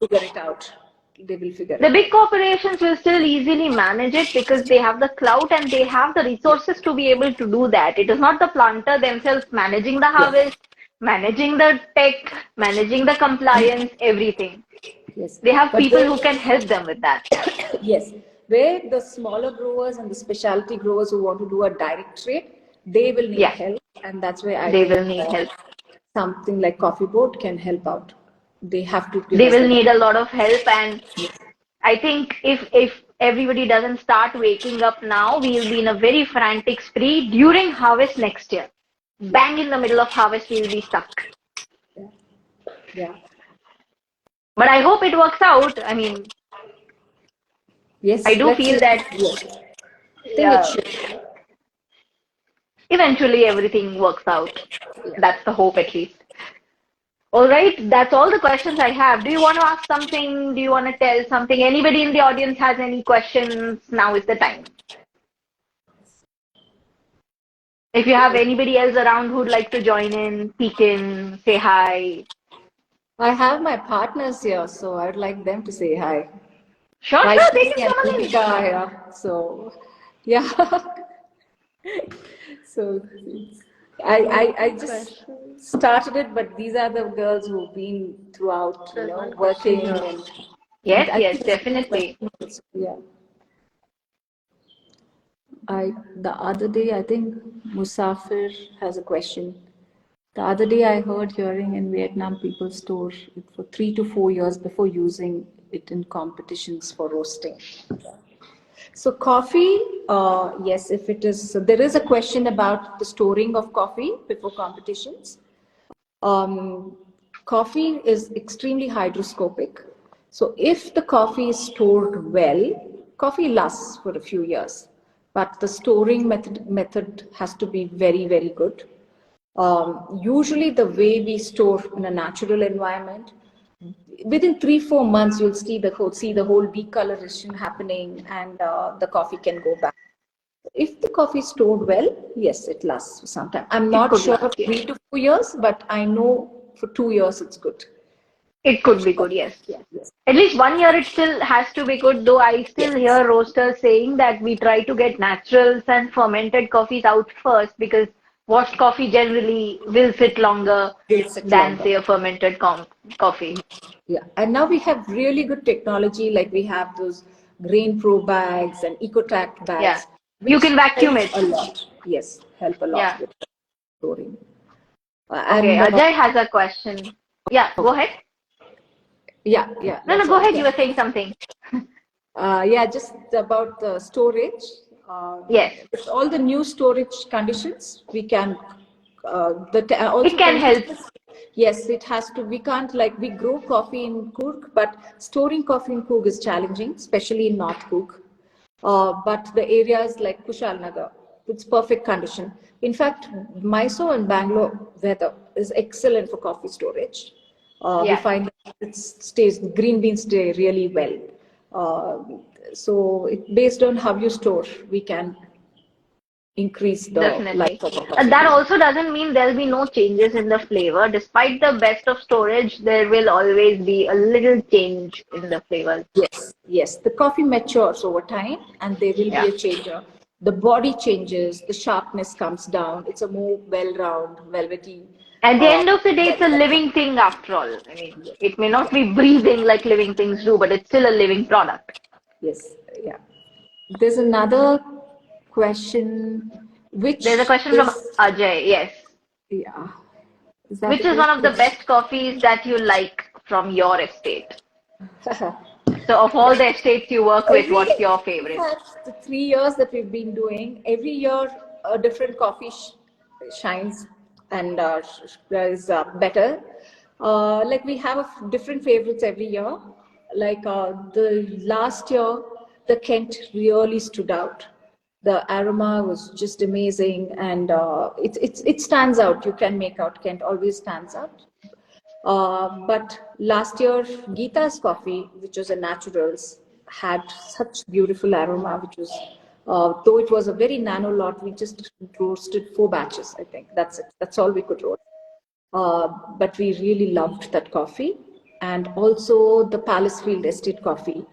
figure it out. They will figure it out. The big corporations will still easily manage it because they have the clout and they have the resources to be able to do that. It is not the planter themselves managing the harvest, managing the tech, managing the compliance, everything. They have people who can help them with that. Yes. where the smaller growers and the specialty growers who want to do a direct trade, they will need help. And that's where I They think will need help. something like Coffee Board can help out. They have to give They us will the need a lot of help, and I think if everybody doesn't start waking up now, we'll be in a very frantic spree during harvest next year. Bang in the middle of harvest, we'll be stuck. Yeah. But I hope it works out. I mean, Yes. I do feel that Yes. I think it should. eventually everything works out. That's the hope, at least. All right, that's all the questions I have. Do you want to ask something? Do you want to tell something? Anybody in the audience has any questions? Now is the time. If you have anybody else around who'd like to join in, peek in, say hi. I have my partners here, so I'd like them to say hi. Sure, they can and come in. Deepika here. So, yeah. So, I just started it, but these are the girls who've been throughout, working. And Yes, definitely. Yeah. The other day, I think Musafir has a question. The other day, I heard hearing in Vietnam people store it for 3 to 4 years before using it in competitions for roasting. So coffee, yes, if it is, so there is a question about the storing of coffee before competitions. Coffee is extremely hygroscopic. So if the coffee is stored well, coffee lasts for a few years, but the storing method has to be very, very good. Usually the way we store in a natural environment, within 3-4 months you'll see the whole decoloration happening, and the coffee can go back. If the coffee is stored well, yes, it lasts for some time. I'm not sure of 3 to 4 years, but I know for 2 years it's good. It could be good, yes. At least 1 year it still has to be good, though I still hear roasters saying that we try to get naturals and fermented coffees out first, because washed coffee generally will sit longer than, say, a fermented coffee. Yeah, and now we have really good technology, like we have those Grain Pro bags and EcoTact bags. Yeah, you can vacuum it. A lot. Yes, help a lot with storing. Okay, Ajay has a question. Yeah, go ahead. Yeah. No, go ahead. You were saying something. Yeah, just about the storage. Yes. With all the new storage conditions, we can. It can help. Yes, it has to. We can't, like, we grow coffee in Coorg, but storing coffee in Coorg is challenging, especially in North Coorg. But the areas like Kushalnagar, it's perfect condition. In fact, Mysore and Bangalore weather is excellent for coffee storage. We find that green beans stay really well. So based on how you store, we can increase the life of a coffee. That also doesn't mean there'll be no changes in the flavor. Despite the best of storage, there will always be a little change in the flavor. Yes. The coffee matures over time, and there will be a change. The body changes, the sharpness comes down. It's a more well-round, velvety. At the end of the day, it's a living thing after all. I mean, it may not be breathing like living things do, but it's still a living product. Yes, yeah. There's another question. There's a question from Ajay, yes. Yeah. Which is one of the best coffees that you like from your estate? So of all the estates you work with, what's your favorite? The 3 years that we've been doing, every year a different coffee shines and is better. Like we have different favorites every year. Like the last year, the Kent really stood out. The aroma was just amazing, and it stands out. You can make out Kent always stands out. But last year, Geeta's coffee, which was a naturals, had such beautiful aroma, which was, though it was a very nano lot, we just roasted 4 batches, I think. That's it. That's all we could roast. But we really loved that coffee. And also the Palacefield Estate coffee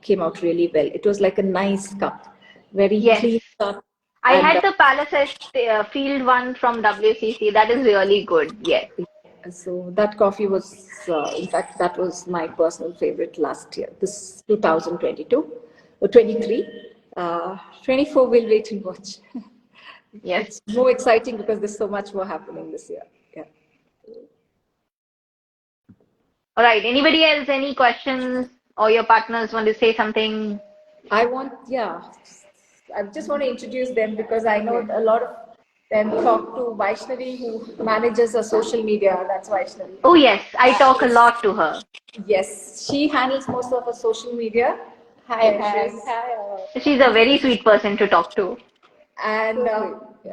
came out really well. It was like a nice cup, very clean cup. I had the Palacefield one from WCC. That is really good. Yes. So that coffee was, in fact, that was my personal favorite last year, this 2022. or 23. 24 we'll wait and watch. Yes. It's more exciting because there's so much more happening this year. Yeah. All right. Anybody else? Any questions? Or your partners want to say something? I just want to introduce them because I know a lot of them talk to Vaishnavi, who manages a social media. That's Vaishnavi. Oh, yes. I talk a lot to her. Yes, she handles most of her social media. Hi. She's a very sweet person to talk to. And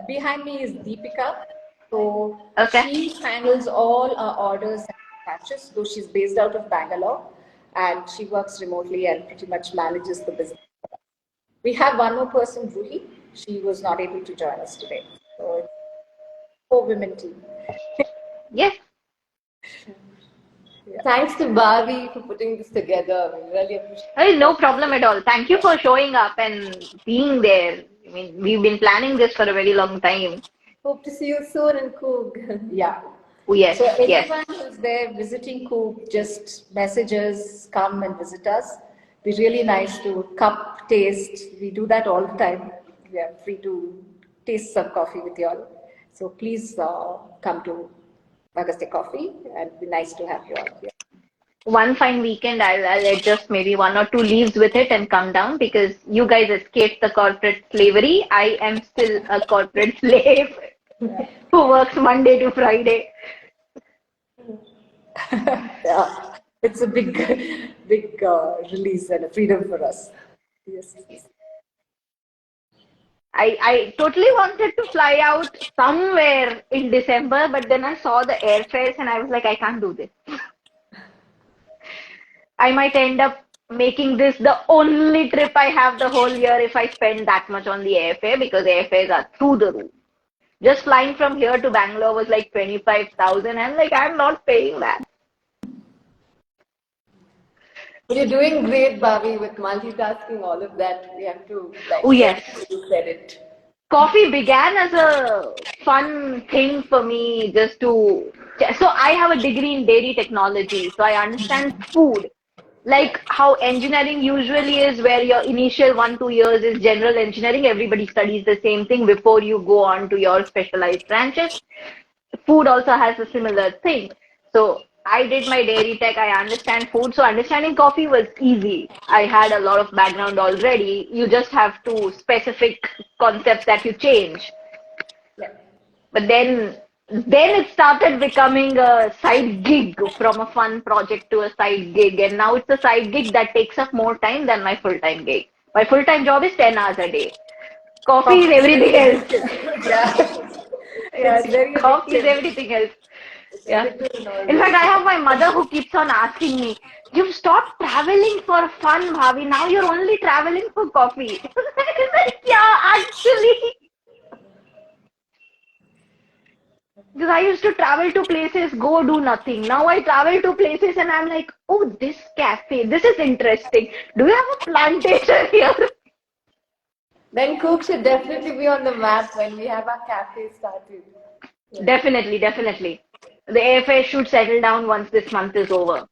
behind me is Deepika. So Okay. she handles all our orders and batches, though she's based out of Bangalore, and she works remotely and pretty much manages the business. We have one more person, Ruhi. She was not able to join us today. So it's a 4-women team. Yes. Yeah. Thanks to Bhavi for putting this together. We really appreciate it. Hey, no problem at all. Thank you for showing up and being there. I mean, we've been planning this for a very long time. Hope to see you soon in Coorg. Yeah. Oh, yes. So yes. anyone who's there visiting Coorg, just message us, come and visit us. Be really nice to cup taste. We do that all the time. We are free to taste some coffee with you all. So please come to Agastya Coffee and be nice to have you all here. One fine weekend, I'll adjust maybe 1 or 2 leaves with it and come down because you guys escaped the corporate slavery. I am still a corporate slave who works Monday to Friday. Yeah, it's a big release and a freedom for us. Yes. I totally wanted to fly out somewhere in December, but then I saw the airfares and I was like, I can't do this. I might end up making this the only trip I have the whole year if I spend that much on the airfare because airfares are through the roof. Just flying from here to Bangalore was like 25,000. I'm like, I'm not paying that. But you're doing great, Bhavi, with multitasking, all of that. We have to, Oh, yes. You said it. Coffee began as a fun thing for me just to. So I have a degree in dairy technology, so I understand food. Like how engineering usually is, where your initial 1-2 years is general engineering, everybody studies the same thing before you go on to your specialized branches. Food also has a similar thing. So I did my dairy tech, I understand food. So understanding coffee was easy. I had a lot of background already. You just have to specific concepts that you change. Yeah. But then it started becoming a side gig from a fun project to a side gig. And now it's a side gig that takes up more time than my full-time gig. My full-time job is 10 hours a day. Coffee is everything else. Yeah, it's very Coffee is addictive. everything else. Yeah. In fact, I have my mother who keeps on asking me, you've stopped traveling for fun, Bhavi. Now you're only traveling for coffee. I'm like, yeah, actually. Because I used to travel to places, go do nothing. Now I travel to places and I'm like, oh, this cafe, this is interesting. Do you have a plantation here? Then Coorg should definitely be on the map when we have our cafe started. Yeah. Definitely, definitely. The airfare should settle down once this month is over.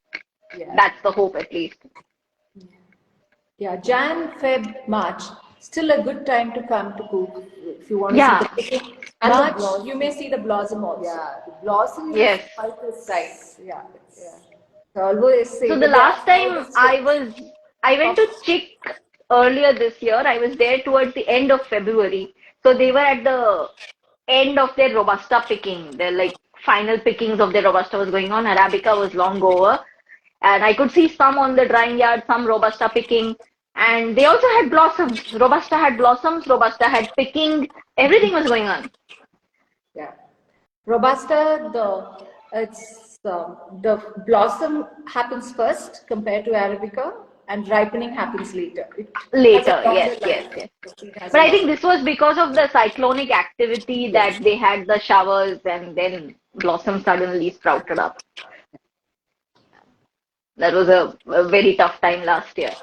Yeah. That's the hope, at least. Yeah, Jan, Feb, March. Still a good time to come to Coorg if you want to see the picking. And March, you may see the blossom also. Yeah, the blossom is quite a sight. Yeah. So the last time I went to Chick earlier this year. I was there towards the end of February. So they were at the end of their Robusta picking. Their like final pickings of their Robusta was going on. Arabica was long over. And I could see some on the drying yard, some Robusta picking. And they also had blossoms. Robusta had blossoms, Robusta had picking. Everything was going on. Yeah. Robusta, the blossom happens first compared to Arabica, and ripening happens later. Yes. But I think this was because of the cyclonic activity that they had the showers and then blossom suddenly sprouted up. That was a very tough time last year.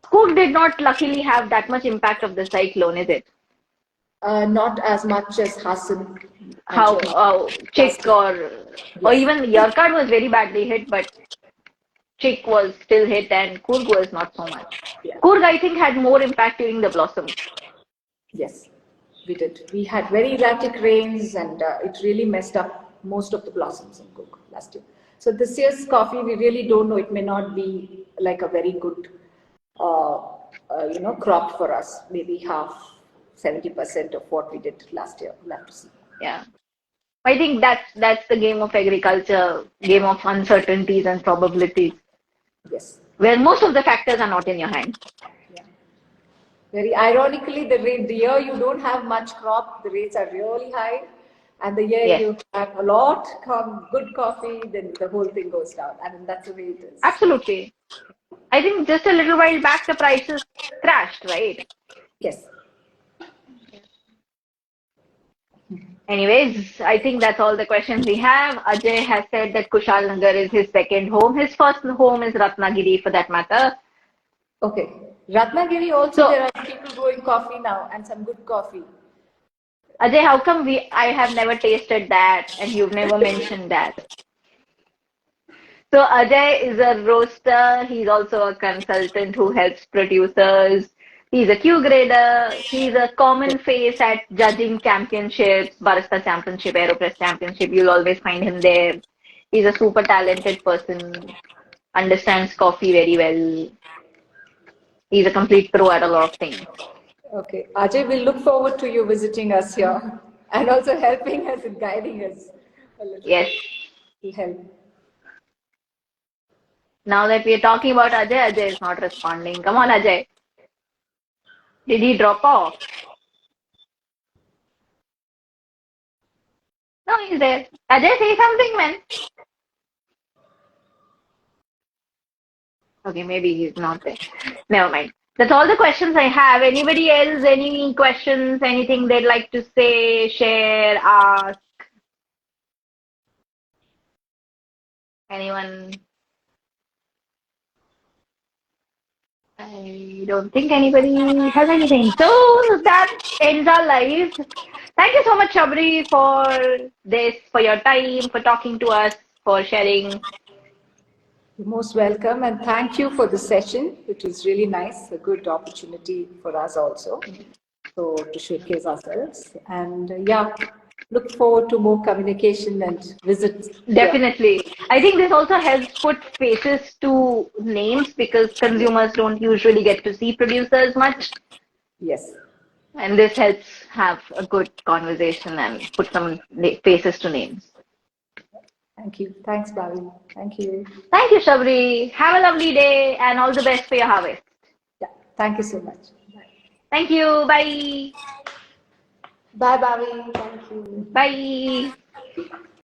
Coorg did not luckily have that much impact of the cyclone, is it? Not as much as Hassan. Chick or even Yercaud was very badly hit, but Chick was still hit and Coorg was not so much. Yeah. Coorg, I think, had more impact during the blossoms. Yes, we did. We had very erratic rains and it really messed up most of the blossoms in Coorg last year. So this year's coffee, we really don't know. It may not be like a very good, crop for us. Maybe half, 70% of what we did last year. We'll have to see. Yeah. I think that's the game of agriculture, game of uncertainties and probabilities, Yes. where most of the factors are not in your hand. Yeah. Very ironically, the year you don't have much crop, the rates are really high. And the year Yes. you have a lot good coffee, then the whole thing goes down. I mean, that's the way it is. Absolutely. I think just a little while back the prices crashed, right? Yes. Anyways, I think that's all the questions we have. Ajay has said that Kushal Nagar is his second home. His first home is Ratnagiri for that matter. Okay. Ratnagiri also, So- there are people growing coffee now and some good coffee. Ajay, how come I have never tasted that and you've never mentioned that? So Ajay is a roaster. He's also a consultant who helps producers. He's a Q grader. He's a common face at judging championships, Barista Championship, Aeropress Championship. You'll always find him there. He's a super talented person, understands coffee very well. He's a complete pro at a lot of things. Okay. Ajay, we'll look forward to you visiting us here and also helping us and guiding us a little. Yes. It'll help. Now that we are talking about Ajay, Ajay is not responding. Come on, Ajay. Did he drop off? No, he's there. Ajay, say something, man. Okay, maybe he's not there. Never mind. That's all the questions I have. Anybody else? Any questions? Anything they'd like to say, share, ask? Anyone? I don't think anybody has anything. So that ends our live. Thank you so much, Shabari, for this, for your time, for talking to us, for sharing. You're most welcome and thank you for the session, which was really nice, a good opportunity for us also. So to showcase ourselves and look forward to more communication and visits. Definitely. I think this also helps put faces to names because consumers don't usually get to see producers much. Yes. And this helps have a good conversation and put some faces to names. Thank you. Thanks, Bhavi. Thank you. Thank you, Shabri. Have a lovely day and all the best for your harvest. Yeah. Thank you so much. Bye. Thank you. Bye. Bye, Bhavi. Thank you. Bye.